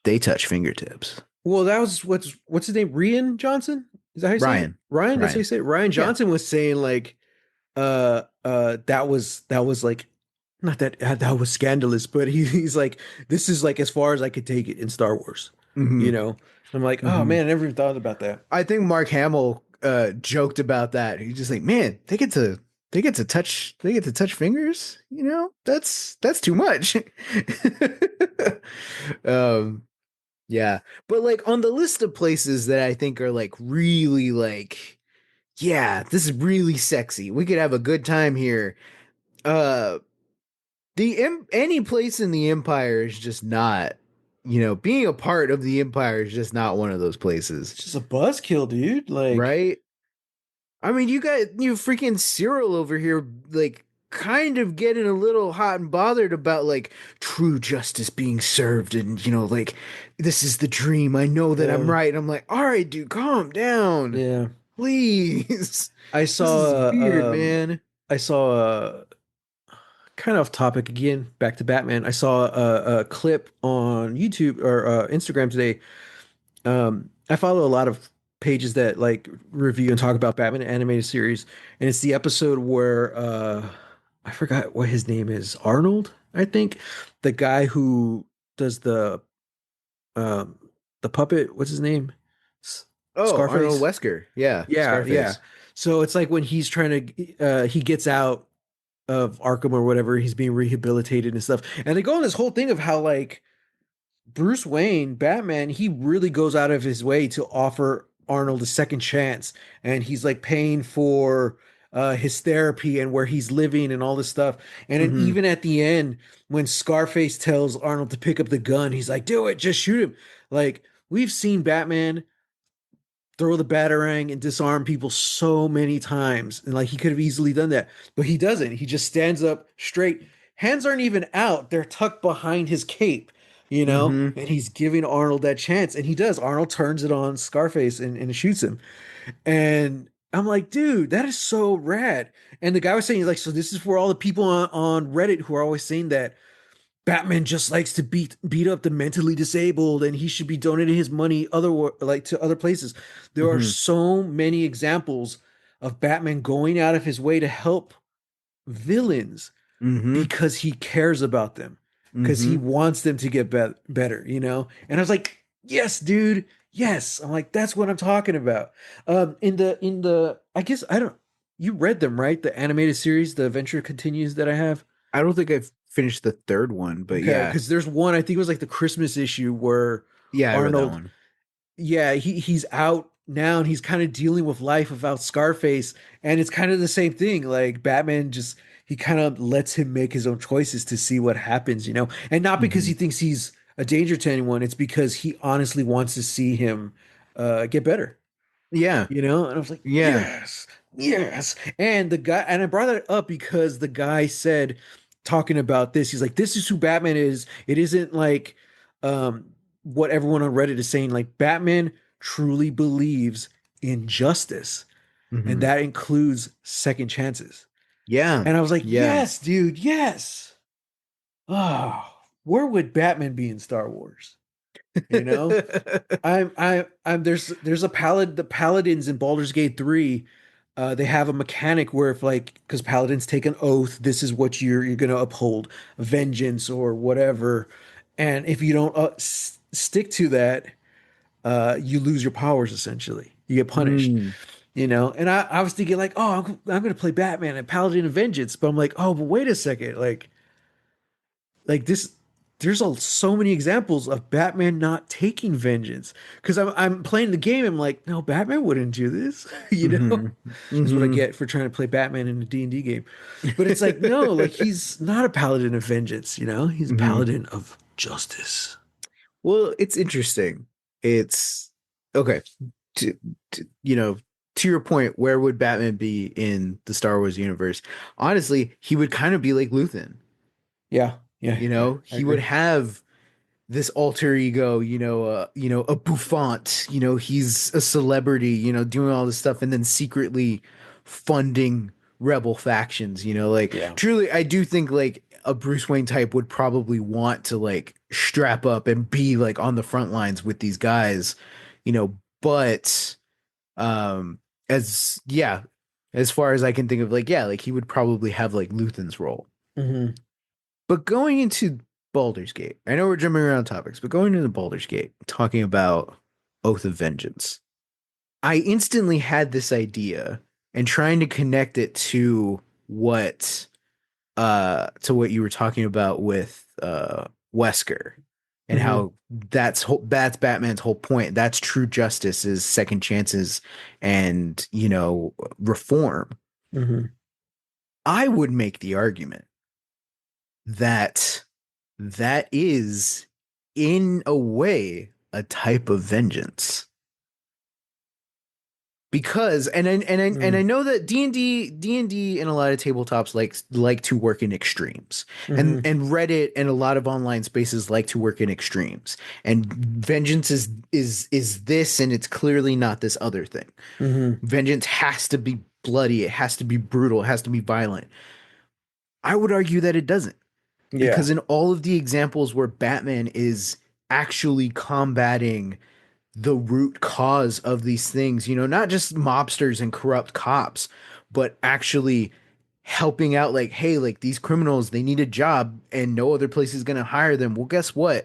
they touch fingertips. Well, that was what's his name? Rian Johnson? Is that how you say it? Ryan, Ryan? That's how you Ryan. say it? Ryan Yeah. Johnson was saying like that was like not that that was scandalous, but he's like this is like as far as I could take it in Star Wars, hmm you know. I'm like, oh hmm man, I never even thought about that. I think Mark Hamill joked about that. He's just like, man, they get to touch fingers. That's too much. um, yeah, but like on the list of places that I think are like really like, yeah, this is really sexy. We could have a good time here. Uh, any place in the Empire is just not. Being a part of the Empire is just not one of those places, It's just a buzzkill, dude. Like, right? I mean, you got freaking Cyril over here, like kind of getting a little hot and bothered about like true justice being served, and like this is the dream. I know that I'm yeah, right. I'm like, all right, dude, calm down, yeah. please. I This saw is weird, man. I saw kind of off topic again, back to Batman. I saw a clip on YouTube or Instagram today. I follow a lot of pages that like review and talk about Batman animated series, and it's the episode where I forgot what his name is, Arnold, I think, the guy who does um the puppet. What's his name? Oh, Arnold Scarface. Wesker, yeah, Yeah, yeah. Scarface. So it's like when he's trying to he gets out of Arkham or whatever, he's being rehabilitated and stuff. And they go on this whole thing of how like Bruce Wayne, Batman, he really goes out of his way to offer Arnold a second chance. And he's like paying for his therapy and where he's living and all this stuff. And then hmm even at the end, when Scarface tells Arnold to pick up the gun, he's like, do it, just shoot him. Like, we've seen Batman throw the batarang and disarm people so many times. And like he could have easily done that, but he doesn't. He just stands up straight. Hands aren't even out, they're tucked behind his cape, hmm and he's giving Arnold that chance. And he does. Arnold turns it on Scarface and shoots him. And I'm like, dude, that is so rad. And the guy was saying, he's like, so this is for all the people on Reddit who are always saying that Batman just likes to beat up the mentally disabled and he should be donating his money to other places. There are hmm so many examples of Batman going out of his way to help villains hmm because he cares about them, because he hmm wants them to get better, you know? And I was like, yes, dude, yes. I'm like, that's what I'm talking about. In the I guess I don't you read them, right? The animated series, The Adventure Continues that I have. I don't think I've finished the third one, but Okay, yeah, because there's one, I think it was like the Christmas issue where yeah, I read that Arnold, one. yeah, he's out now and he's kind of dealing with life without Scarface, and it's kind of the same thing. Like Batman just he kind of lets him make his own choices to see what happens, and not because he hmm thinks he's a danger to anyone. It's because he honestly wants to see him get better. Yeah, And I was like, yeah. yes, yes. And the guy, and I brought that up because the guy said, talking about this, he's like, this is who Batman is. It isn't like um, what everyone on Reddit is saying. Like, Batman truly believes in justice, and hmm that includes second chances. Yeah, And I was like, yeah. yes, dude, yes. Oh, where would Batman be in Star Wars? You know? I'm there's a the paladins in Baldur's Gate 3. They have a mechanic where if like because paladins take an oath, this is what you're gonna uphold, vengeance or whatever. And if you don't stick to that, you lose your powers essentially. You get punished. Mm. And I was thinking like, oh, I'm gonna play Batman and Paladin of Vengeance, but I'm like, oh, but wait a second, like this so many examples of Batman not taking vengeance because I'm playing the game. I'm like, no, Batman wouldn't do this. hmm This is what I hmm get for trying to play Batman in a D&D game. But it's like, no, like he's not a paladin of vengeance. He's a hmm paladin of justice. Well, it's interesting. It's okay. To, to your point, where would Batman be in the Star Wars universe? Honestly, he would kind of be like Luthen. Yeah, yeah, yeah. I He would agree. have this alter ego, a bouffant, he's a celebrity, doing all this stuff and then secretly funding rebel factions, like Yeah. truly I do think like a Bruce Wayne type would probably want to like strap up and be like on the front lines with these guys, but um as yeah, as far as I can think of, like, yeah, like he would probably have like Luthen's role. Hmm. But going into Baldur's Gate, I know we're jumping around topics, but going into Baldur's Gate, talking about Oath of Vengeance, I instantly had this idea and trying to connect it what to what you were talking about with Wesker and Hmm. how that's Batman's whole point. That's true justice is second chances and, reform. Hmm. I would make the argument that that is in a way a type of vengeance because and I know that D&D and a lot of tabletops like to work in extremes, and Hmm. Reddit and a lot of online spaces like to work in extremes, and vengeance is this, and it's clearly not this other thing. Hmm. Vengeance has to be bloody, it has to be brutal, it has to be violent. I would argue that it doesn't, Yeah. because in all of the examples where Batman is actually combating the root cause of these things, not just mobsters and corrupt cops, but actually helping out, like, hey, like these criminals, they need a job and no other place is going to hire them. Well, guess what?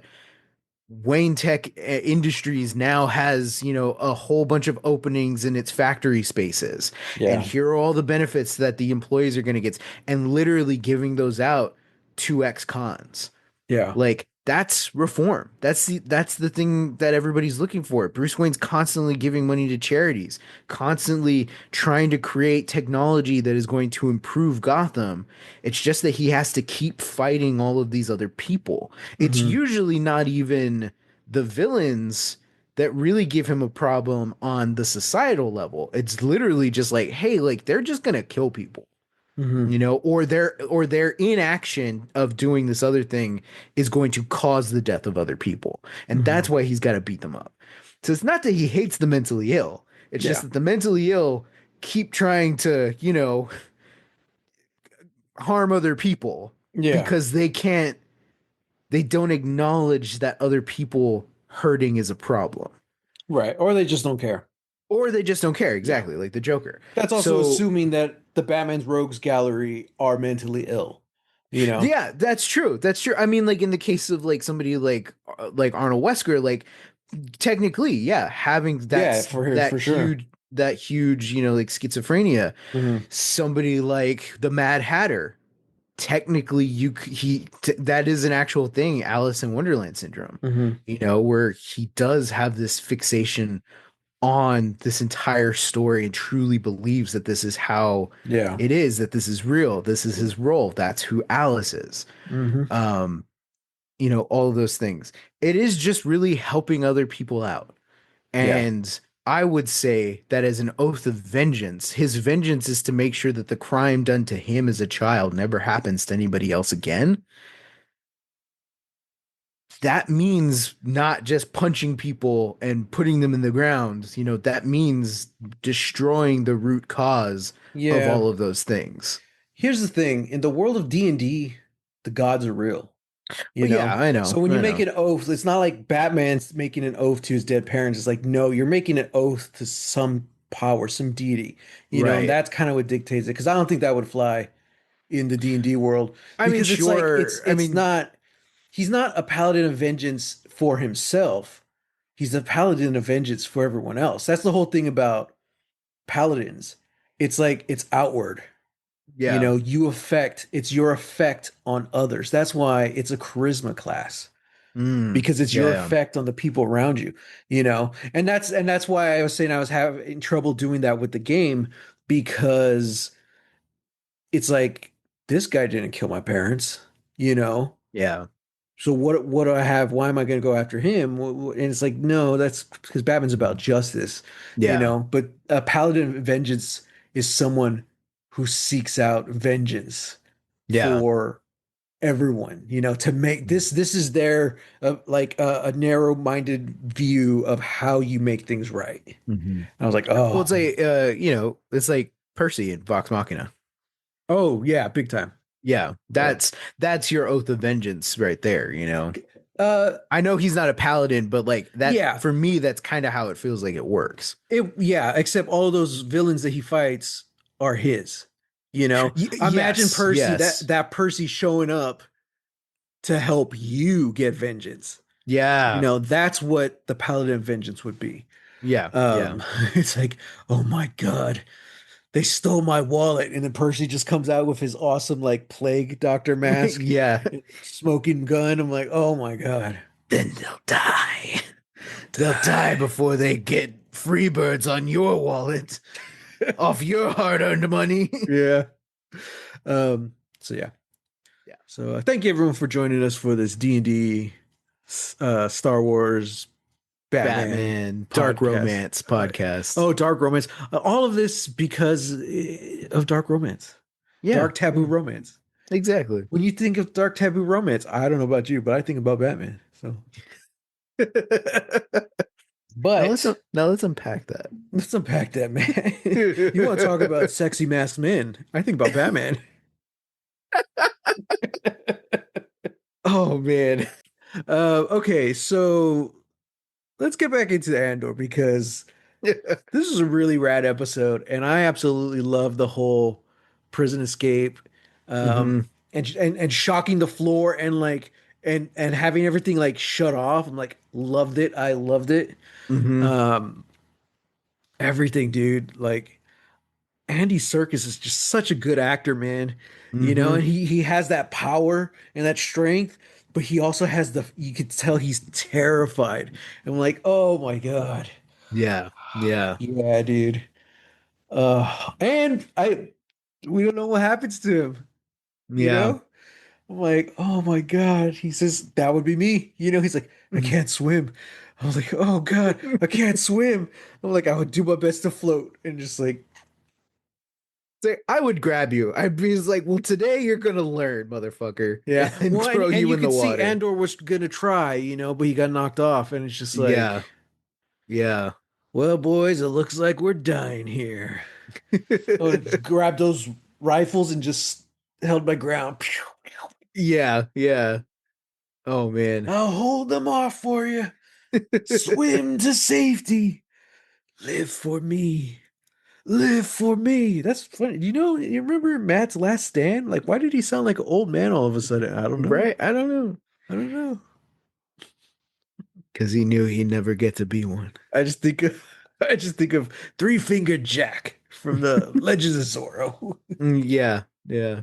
Wayne Tech Industries now has, a whole bunch of openings in its factory spaces. And Yeah. here are all the benefits that the employees are going to get, and literally giving those out to ex-cons. Yeah. Like that's reform. That's the thing that everybody's looking for. Bruce Wayne's constantly giving money to charities, constantly trying to create technology that is going to improve Gotham. It's just that he has to keep fighting all of these other people. It's Hmm. usually not even the villains that really give him a problem on the societal level. It's literally just like, hey, like they're just gonna kill people, Hmm. or their inaction of doing this other thing is going to cause the death of other people, and Hmm. that's why he's got to beat them up. So it's not that he hates the mentally ill, it's just Yeah. that the mentally ill keep trying to harm other people Yeah. because they don't acknowledge that other people hurting is a problem, Right. Or they just don't care. or they just don't care, Yeah. exactly like the Joker. That's also So assuming that the Batman's rogues gallery are mentally ill, you know? yeah, that's true. That's true. I mean, like in the case of like somebody like Arnold Wesker, like technically, yeah, having Yeah, that's for sure. that huge, like schizophrenia. Hmm. Somebody like the Mad Hatter, technically, that is an actual thing, Alice in Wonderland syndrome. Hmm. Where he does have this fixation on this entire story and truly believes that this is how Yeah. it is, that this is real, this is his role, that's who Alice is. Hmm. um all of those things. It is just really helping other people out. Yeah. And I would say that as an oath of vengeance, his vengeance is to make sure that the crime done to him as a child never happens to anybody else again. That means not just punching people and putting them in the ground. That means destroying the root cause of Yeah. all of those things. Here's the thing, in the world of D&D, the gods are real, you Well, yeah, know? I So know. when you I make know. an oath, it's not like Batman's making an oath to his dead parents. It's like, no, you're making an oath to some power, some deity, and Right. that's kind of what dictates it. Because I don't think that would fly in the D&D world I mean, because it's like sure. I it's mean, not he's not a paladin of vengeance for himself. He's a paladin of vengeance for everyone else. That's the whole thing about paladins. It's like it's outward. yeah. It's your effect on others. That's why it's a charisma class because it's your Yeah. effect on the people around you. And that's why I was saying I was having trouble doing that with the game because it's like this guy didn't kill my parents, you know. Yeah. So what do I have? Why am I going to go after him? And it's like, no, that's because Batman's about justice, Yeah. But a paladin of vengeance is someone who seeks out vengeance Yeah. for everyone, to make this is their like a narrow-minded view of how you make things right. And Hmm. I was like, Well, oh, it's like it's like Percy in Vox Machina. oh yeah, big time. Yeah, Uh, that's your oath of vengeance right there, you know. uh I know he's not a paladin, but like that yeah, for me, that's kind of how it feels like it works. except all those villains that he fights are his. Imagine Yes, Percy, yes, that Percy showing up to help you get vengeance. yeah, That's what the Paladin of Vengeance would be. yeah, yeah, It's like, oh my God, they stole my wallet. And then Percy just comes out with his awesome, like, plague doctor mask, yeah. smoking gun. I'm like, oh my God. Then they'll die. They'll die before they get free birds on your wallet, off your hard-earned money. Yeah. So yeah. Yeah, So thank you everyone for joining us for this D&D Star Wars Batman Batman Dark podcast. Romance podcast. Oh, Dark Romance. All of this because of Dark Romance. Yeah, Dark taboo yeah, romance. exactly. When you think of dark taboo romance, I don't know about you, but I think about Batman. So, but Now let's unpack that. let's unpack that, man. You want to talk about sexy masked men? I think about Batman. Oh man. Okay, so let's get back into Andor because this is a really rad episode, and I absolutely love the whole prison escape, Hmm. and shocking the floor and like and having everything like shut off. I'm like, loved it. I loved it. Hmm. Um, Everything, dude. Like Andy Serkis is just such a good actor, man. And Hmm. he has that power and that strength, but he also has you could tell he's terrified. I'm like, oh my God. Yeah. Yeah. Yeah, dude. And we don't know what happens to him, you Yeah. know? I'm like, oh my God. He says, that would be me. He's like, I can't swim. I was like, oh God, I can't swim. I'm like, I would do my best to float and just like, I would grab you. I'd be just like, well, today you're gonna learn, motherfucker, yeah. and Well, throw and you you in the could see water. Andor was gonna try, but he got knocked off, and it's just Yeah. like, Yeah. well, boys, it looks like we're dying here. Oh, grab those rifles and just held my ground. Yeah. Yeah. Oh man. I'll hold them off for you. Swim to safety. Live for me. Live for me. That's funny. You remember Matt's last stand? Like, why did he sound like an old man all of a sudden? I don't know. Right? I don't know. I don't know. Because he knew he'd never get to be one. I just think of I just think of Three Fingered Jack from the Legends of Zorro. Yeah. Yeah.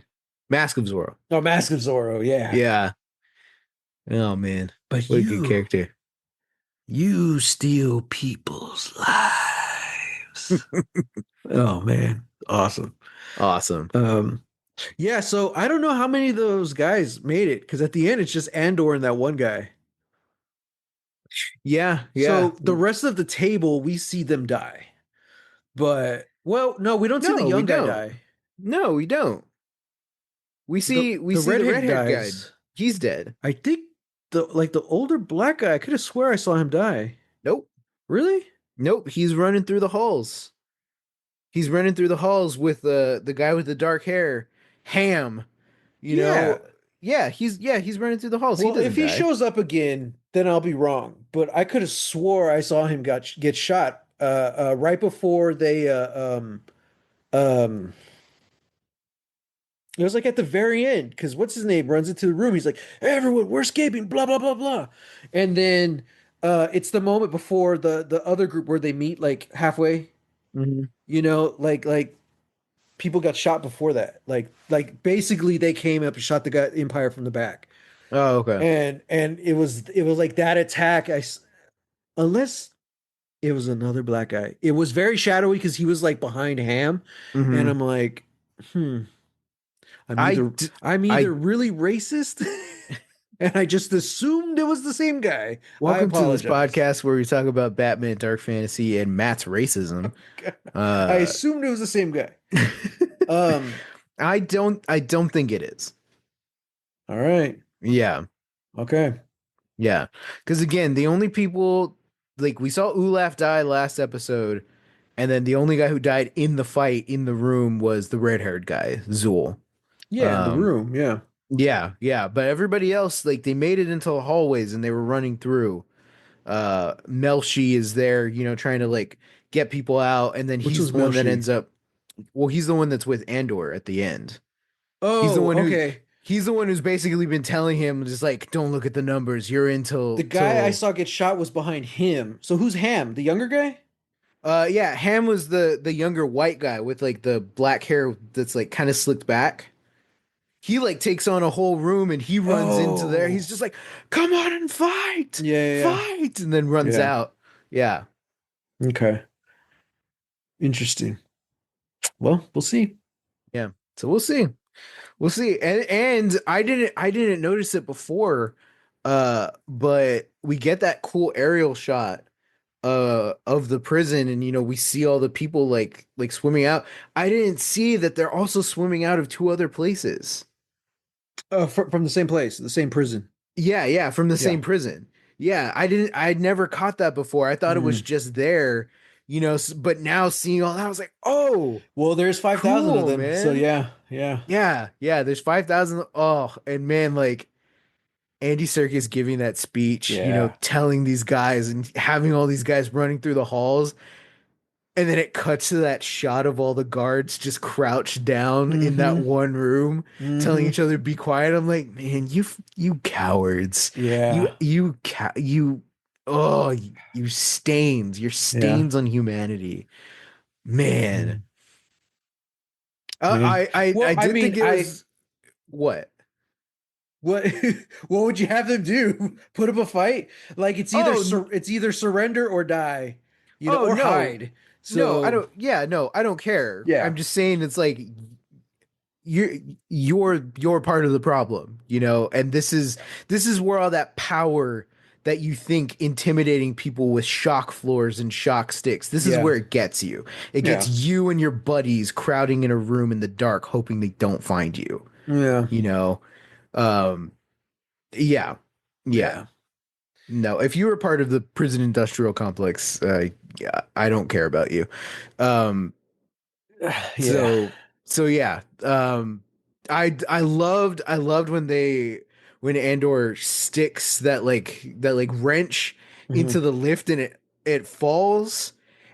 Mask of Zorro. Oh, Mask of Zorro, yeah. Yeah. Oh man. But What a good character. you steal people's lives. Oh man, awesome. Awesome. Um, yeah, so I don't know how many of those guys made it because at the end it's just Andor and that one guy. Yeah. Yeah. So the rest of the table we see them die. But well, no, we don't see the No, we young guy don't. die. No, we don't. The We the see the redhead redhead guy. guys, He's dead. I think the older black guy, I could have swear I saw him die. Nope. Really? Nope. He's running through the halls. He's running through the halls with the guy with the dark hair, Ham. You Yeah. know. He's running through the halls. He Well, if doesn't he die. shows up again, then I'll be wrong. But I could have swore I saw him get shot right before they um it was like at the very end because what's his name runs into the room. He's like, "Hey, everyone, we're escaping, blah blah blah blah." And then it's the moment before the other group where they meet like halfway, Mhm. like people got shot before that. Like basically they came up and shot the guy Empire from the back. Oh, okay. And it was like that attack. Unless it was another black guy. It was very shadowy because he was like behind Ham, and Hmm. I'm like, hmm, I'm I either d- I'm I either really racist, and I just assumed it was the same guy. I welcome to this apologize. podcast where we talk about Batman, Dark Fantasy, and Matt's racism. I Uh, assumed it was the same guy. Um, I don't think it is. All right. Yeah, Okay. yeah. Because again, the only people like we saw Olaf die last episode, and then the only guy who died in the fight in the room was the red-haired guy, Zool. Yeah, in the Um, room. Yeah. yeah, yeah. But everybody else, like they made it into the hallways and they were running through. Melshi is there, trying to like get people out, and then Which he's one's the one that Melshi? ends up. Well, he's the one that's with Andor at the end. He's the Oh, one who okay. he's the one who's basically been telling him just like don't look at the numbers. You're in The till guy I till saw get shot was behind him. So who's Ham? The younger guy? yeah, Ham was the younger white guy with like the black hair that's like kind of slicked back. He like takes on a whole room and he runs into there. Oh. He's just like, "Come on and fight. Yeah, yeah, Fight." And then runs yeah. out. Yeah. Yeah. Okay. Interesting. Well, we'll see. Yeah. So we'll see. We'll see. And I didn't notice it before, but we get that cool aerial shot of the prison, and we see all the people like swimming out. I didn't see that they're also swimming out of two other places. From the same place, the same prison. Yeah, yeah, from the Yeah. same prison. Yeah, I'd never caught that before. I thought it was Mm. just there, but now seeing all that, I was like, "Oh, Well, there's 5,000 of cool, them. So man." yeah, yeah. Yeah, yeah, there's 5,000. Oh, and man, like Andy Serkis giving that speech, Yeah. telling these guys and having all these guys running through the halls. And then it cuts to that shot of all the guards just crouched down in that Mm-hmm. one room, telling Mm-hmm. each other be quiet. I'm like, man, you cowards, you Yeah. you ca- you oh you stains, you're Yeah. stains on humanity, man. Mm. Man. I Well, I did mean, think it I was what? what what would you have them do? Put up a fight? Like Oh it's either surrender or die, oh or no, hide. no, I So don't. Yeah, no, I don't care. yeah. I'm just saying it's like you're you're part of the problem, and this is where all that power that you think intimidating people with shock floors and shock sticks, this is Yeah. where it gets you. It gets Yeah. you and your buddies crowding in a room in the dark hoping they don't find you, Yeah. you know um yeah, yeah. Yeah. No, if you were part of the prison industrial complex, yeah, I don't care about you. um Yeah. So yeah. I loved when Andor sticks that wrench Hmm. into the lift and it falls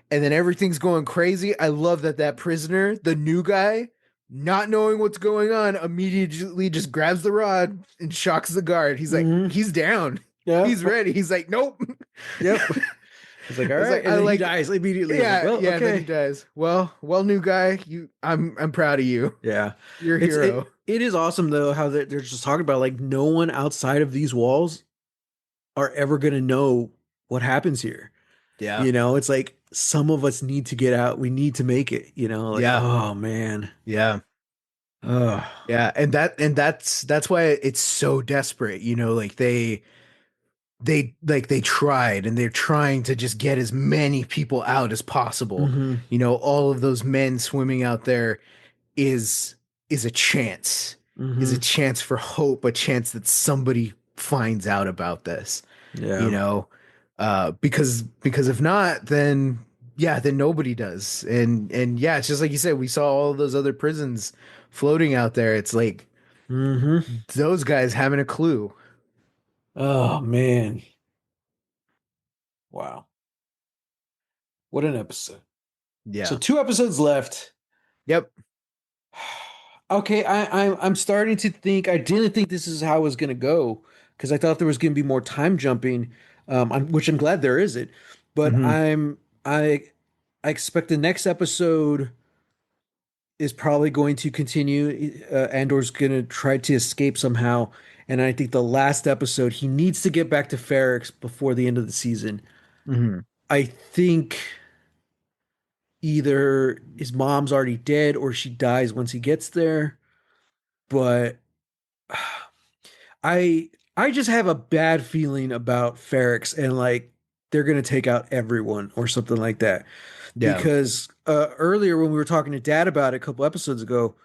and then everything's going crazy. I love that prisoner, the new guy, not knowing what's going on, immediately just grabs the rod and shocks the guard. He's like, Hmm. he's down. Yeah. He's ready. He's like, nope. Yep. It's like, all It's right. like And then he dies immediately. I'm like, yeah, well, yeah, and then he okay. dies. Well, new guy, I'm proud of you. Yeah. You're a It's hero. it is awesome though how they're just talking about like no one outside of these walls are ever gonna know what happens here. Yeah. It's like some of us need to get out. We need to make it, like, Yeah. oh man. Yeah. Oh. Yeah. And that's why it's so desperate. Like they tried and they're trying to just get as many people out as possible. Hmm. All of those men swimming out there is is a chance. Is a Hmm. chance for hope, a chance that somebody finds out about this. you Yeah. know because if not, then yeah, then nobody does. And yeah, it's just like you said, we saw all those other prisons floating out there. It's like Hmm. those guys having a clue. Oh man. Wow. What an episode. So Yeah. 2 episodes left. Yep. Okay, I'm starting to think I didn't think this is how it was gonna go because I thought there was gonna be more time jumping, which I'm glad there isn't. But Hmm. I expect the next episode is probably going to continue. Andor's gonna try to escape somehow, and I think the last episode he needs to get back to Ferrix before the end of the season. Hmm. I think either his mom's already dead or she dies once he gets there, but. I I just have a bad feeling about Ferrix and like they're gonna take out everyone or something like that. Yeah. Because earlier when we were talking to Dad about it a couple episodes ago,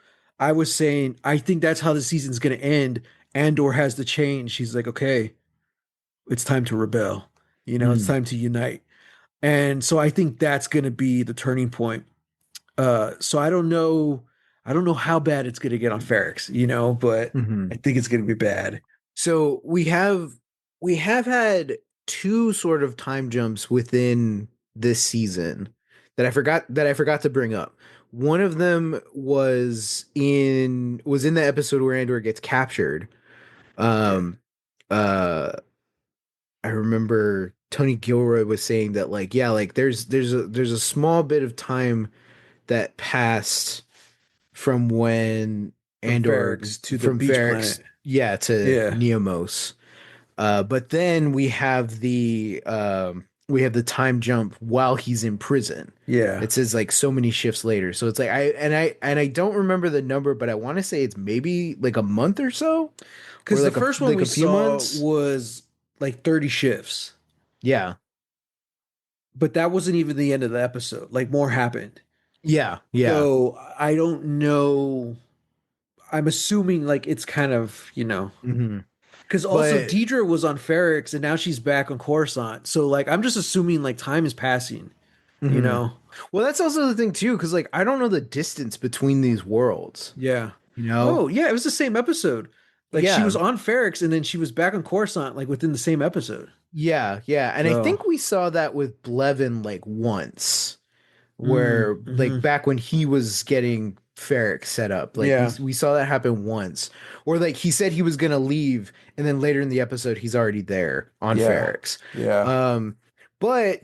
I was saying I think that's how the season's gonna end, Andor has to change. He's like, okay, it's time to rebel. It's Mm. time to unite. And so I think that's going to be the turning point. So I don't know how bad it's going to get on Ferrex, but Hmm. I think it's going to be bad. So we have had two sort of time jumps within this season that I forgot to bring up. One of them was in the episode where Andor gets captured. Okay. Um uh I remember Tony Gilroy was saying that, like, yeah, like there's a small bit of time that passed from when From Andor Ferrex to the from beach Ferrex, planet. yeah, to Yeah. Neomos. But then we have the time jump while he's in prison. Yeah. It says like so many shifts later. So it's like I don't remember the number, but I want to say it's maybe like a month or so, or Because the first one like we a few saw months. was like 30 shifts, Yeah. but that wasn't even the end of the episode. Like more happened. Yeah. Yeah. So I don't know. I'm assuming like it's kind of, Hmm. because also But Deidre was on Ferrex and now she's back on Coruscant. So like I'm just assuming like time is passing, you mhm. know? Well, that's also the thing too, because like I don't know the distance between these worlds. Yeah. You know? Oh, yeah, it was the same episode. Like she Yeah. was on Ferrex and then she was back on Coruscant like within the same episode. Yeah. Yeah. And I So, think we saw that with Blevin like once, where like hmm. back when he was getting Ferric set up, like we Yeah. we saw that happen once, or like he said he was gonna leave, and then later in the episode he's already there on Yeah. Ferrix. Yeah. Um, but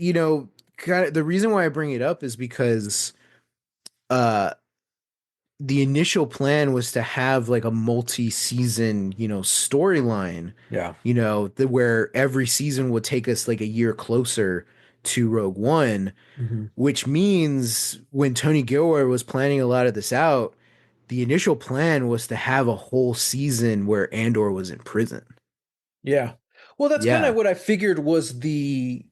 kind of the reason why I bring it up is because uh the initial plan was to have like a multi-season, storyline, Yeah. where every season would take us like a year closer to Rogue One, Hmm. which means when Tony Gilroy was planning a lot of this out, the initial plan was to have a whole season where Andor was in prison. Yeah. Well, that's kind of Yeah. what I figured was the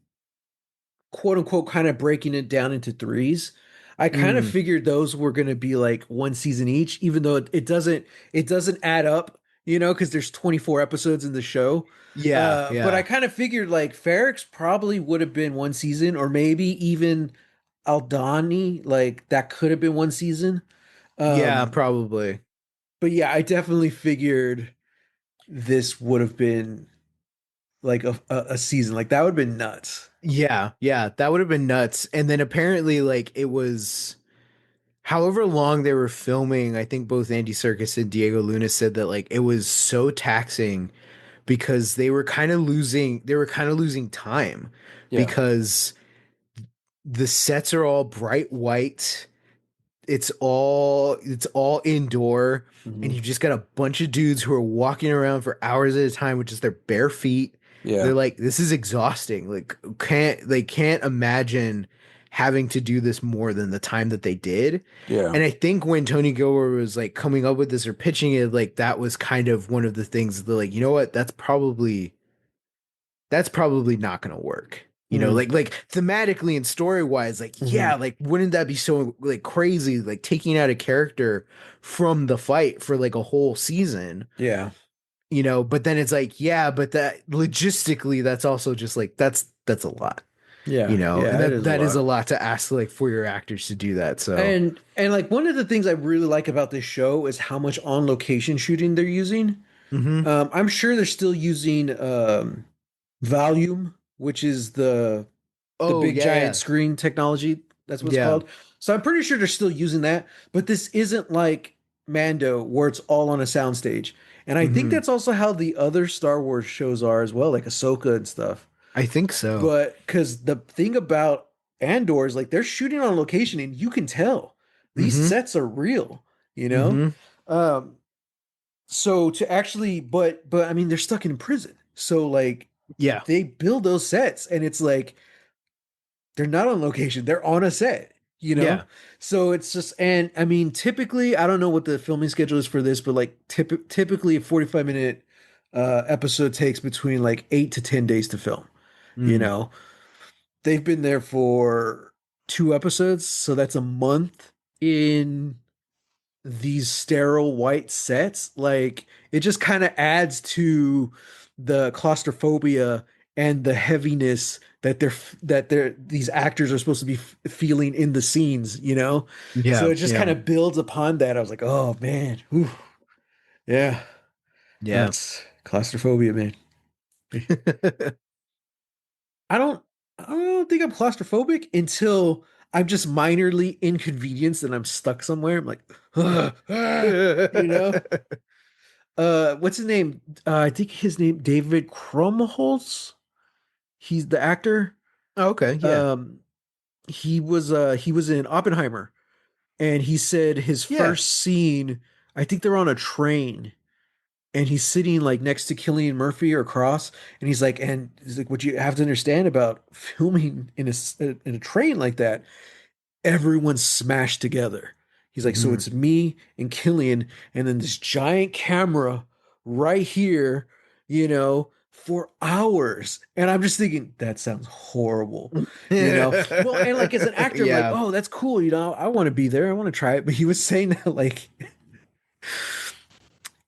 quote unquote kind of breaking it down into threes. I kind of Mm. figured those were going to be like one season each, even though it doesn't add up, because there's 24 episodes in the show. Yeah. But I Yeah. kind of figured like Ferrex probably would have been one season, or maybe even Aldani, like that could have been one season. Yeah. Um, Probably. but yeah, I definitely figured this would have been like a season. Like that would have been nuts. Yeah. Yeah. That would have been nuts. And then apparently, like, it was however long they were filming. I think both Andy Serkis and Diego Luna said that like it was so taxing because they were kind of losing time Yeah. because the sets are all bright white. It's all indoor, and Hmm. you just got a bunch of dudes who are walking around for hours at a time with just their bare feet. Yeah. They're like, this is exhausting. Like, can't imagine having to do this more than the time that they did. Yeah. And I think when Tony Gilroy was like coming up with this or pitching it, like that was kind of one of the things that they're like, you know what, that's probably not going to work. Mm. Like thematically and story wise, like, Hmm. yeah, like wouldn't that be so like crazy, like taking out a character from the fight for like a whole season, Yeah. but then it's like, yeah, but that logistically, that's also just like that's a lot, Yeah. and Yeah. It that is a that is a lot. lot to ask like for your actors to do that. So, And like one of the things I really like about this show is how much on location shooting they're using. hmm. I'm sure they're still using volume, which is the Oh big yeah, giant yeah, screen technology. That's what it's yeah. called. So I'm pretty sure they're still using that, but this isn't like Mando where it's all on a soundstage. And I think Hmm. that's also how the other Star Wars shows are as well, like Ahsoka and stuff. I think so. But because the thing about Andor is like they're shooting on location and you can tell these Hmm. sets are real, you know? Hmm. Um, so to actually, but I mean, they're stuck in prison. So like Yeah, they build those sets and it's like they're not on location, they're on a set, you know? yeah. So it's just, and I mean, typically, I don't know what the filming schedule is for this, but like typically a 45-minute episode takes between like 8 to 10 days to film, you Mm. know? They've been there for 2 episodes, so that's a month in these sterile white sets, like it just kind of adds to the claustrophobia and the heaviness that they're these actors are supposed to be feeling in the scenes, you know? So Yeah, it just kind yeah, of builds upon that. I was like, oh man, whew, yeah, yeah. that's claustrophobia, man. I don't I don't think I'm claustrophobic until I'm just minorly inconvenienced and I'm stuck somewhere. I'm like, you know? What's his name? I think his name David Krumholtz. He's the actor. Okay, yeah, Um, he was in Oppenheimer, and he said his yeah. first scene. I think they're on a train, and he's sitting like next to Killian Murphy or Cross, and he's like, what you have to understand about filming in a train like that, everyone's smashed together. He's like, so Mhm. it's me and Killian, and then this giant camera right here, for hours. And I'm just thinking, that sounds horrible, Well, and like as an actor, I'm like, Yeah. oh, that's cool, I want to be there, I want to try it. But he was saying that like,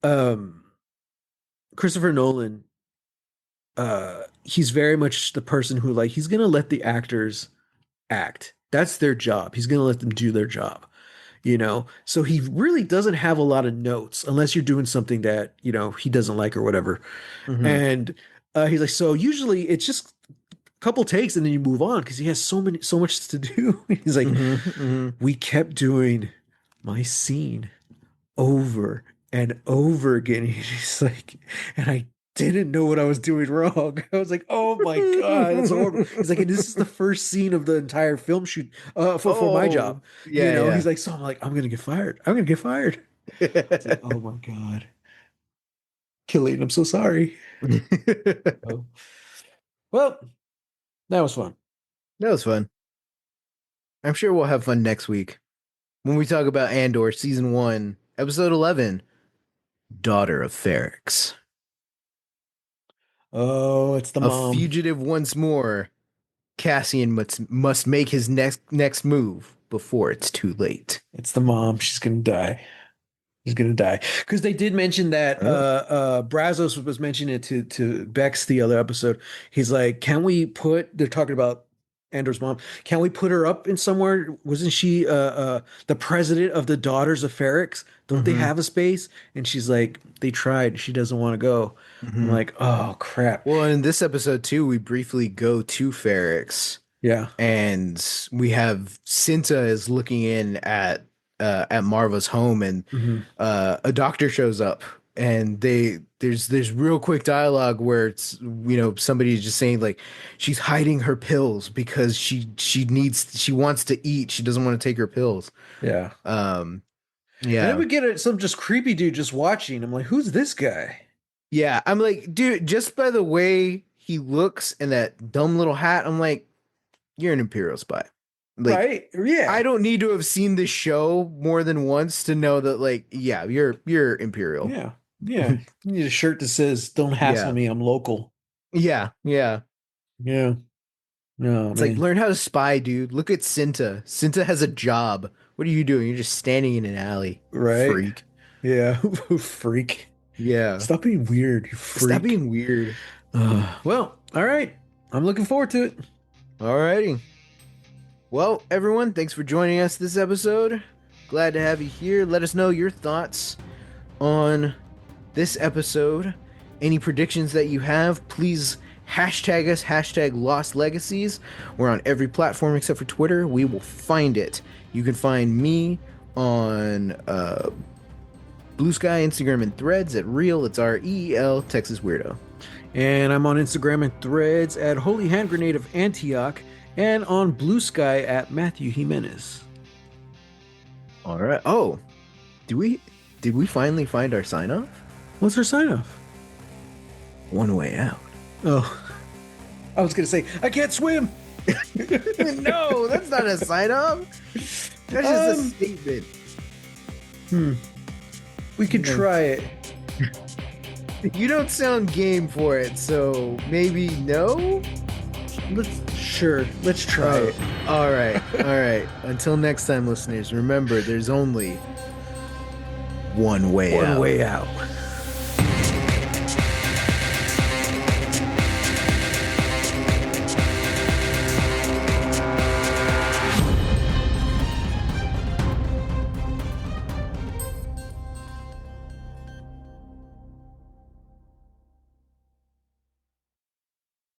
um, Christopher Nolan, he's very much the person who like he's gonna let the actors act. That's their job. He's gonna let them do their job. So he really doesn't have a lot of notes unless you're doing something that he doesn't like or whatever. Hmm. And he's like, so usually it's just a couple takes and then you move on because he has so much to do. He's like, Hmm. Hmm. we kept doing my scene over and over again. He's like, and I didn't know what I was doing wrong. I was like, oh my God, it's horrible. He's like, and this is the first scene of the entire film shoot for my job. Oh, yeah, He's yeah. like, so I'm like, I'm gonna get fired. I'm gonna get fired. It's like, oh my God. Killian, I'm so sorry. That Oh. Well, that was fun. was fun. I'm sure we'll have fun next week when we talk about Andor season 1, episode 11, Daughter of Ferrix. Oh, it's the A mom. fugitive once more. Cassian must make his next move before it's too late. It's the mom. She's gonna die. He's gonna die because they did mention that Oh. Brazos was mentioning it to Bex the other episode. He's like, "Can we put?" They're talking about Andor's mom. Can we put her up in somewhere? Wasn't she the president of the Daughters of Ferrix? Don't they Hmm. have a space? And she's like, "They tried. She doesn't want to go." I'm Hmm. like, "Oh crap!" Well, in this episode too, we briefly go to Ferrix, Yeah. and we have Cinta is looking in at Marva's home, and Hmm. a doctor shows up, and there's real quick dialogue where it's somebody's just saying like she's hiding her pills because she wants to eat, she doesn't want to take her pills. Yeah. um And then yeah, we get some just creepy dude just watching. I'm like, "Who's this guy?" yeah, I'm like, dude, just by the way he looks and that dumb little hat, I'm like, you're an Imperial spy. Like, Right? I Yeah. don't need to have seen this show more than once to know that, like, yeah, you're Imperial. Yeah. Yeah. You need a shirt that says, "Don't hassle Yeah. me, I'm local." Yeah. Yeah. Yeah. No, It's like, man. learn how to spy, dude. Look at Cinta. Cinta has a job. What are you doing? You're just standing in an alley. Right? Freak. Yeah. Freak. Yeah. Stop being weird, you Stop freak. being weird. Well, all right. I'm looking forward to it. Alrighty. Well, everyone, thanks for joining us this episode. Glad to have you here. Let us know your thoughts on this episode. Any predictions that you have, please hashtag us, hashtag Lost Legacies. We're on every platform except for Twitter. We will find it. You can find me on BluSky, Instagram, and Threads at Real. It's REEL, Texas Weirdo. And I'm on Instagram and Threads at Holy Hand Grenade of Antioch and on BluSky at Matthew Jimenez. All right. Oh, did we finally find our sign off? What's our sign off? One way out. Oh, I was going to say, I can't swim. No, that's not a sign off. That's just a statement. We could try it. You don't sound game for it, so maybe no? Let's try it. All right. All right. Until next time, listeners, remember there's only one way One out. way out.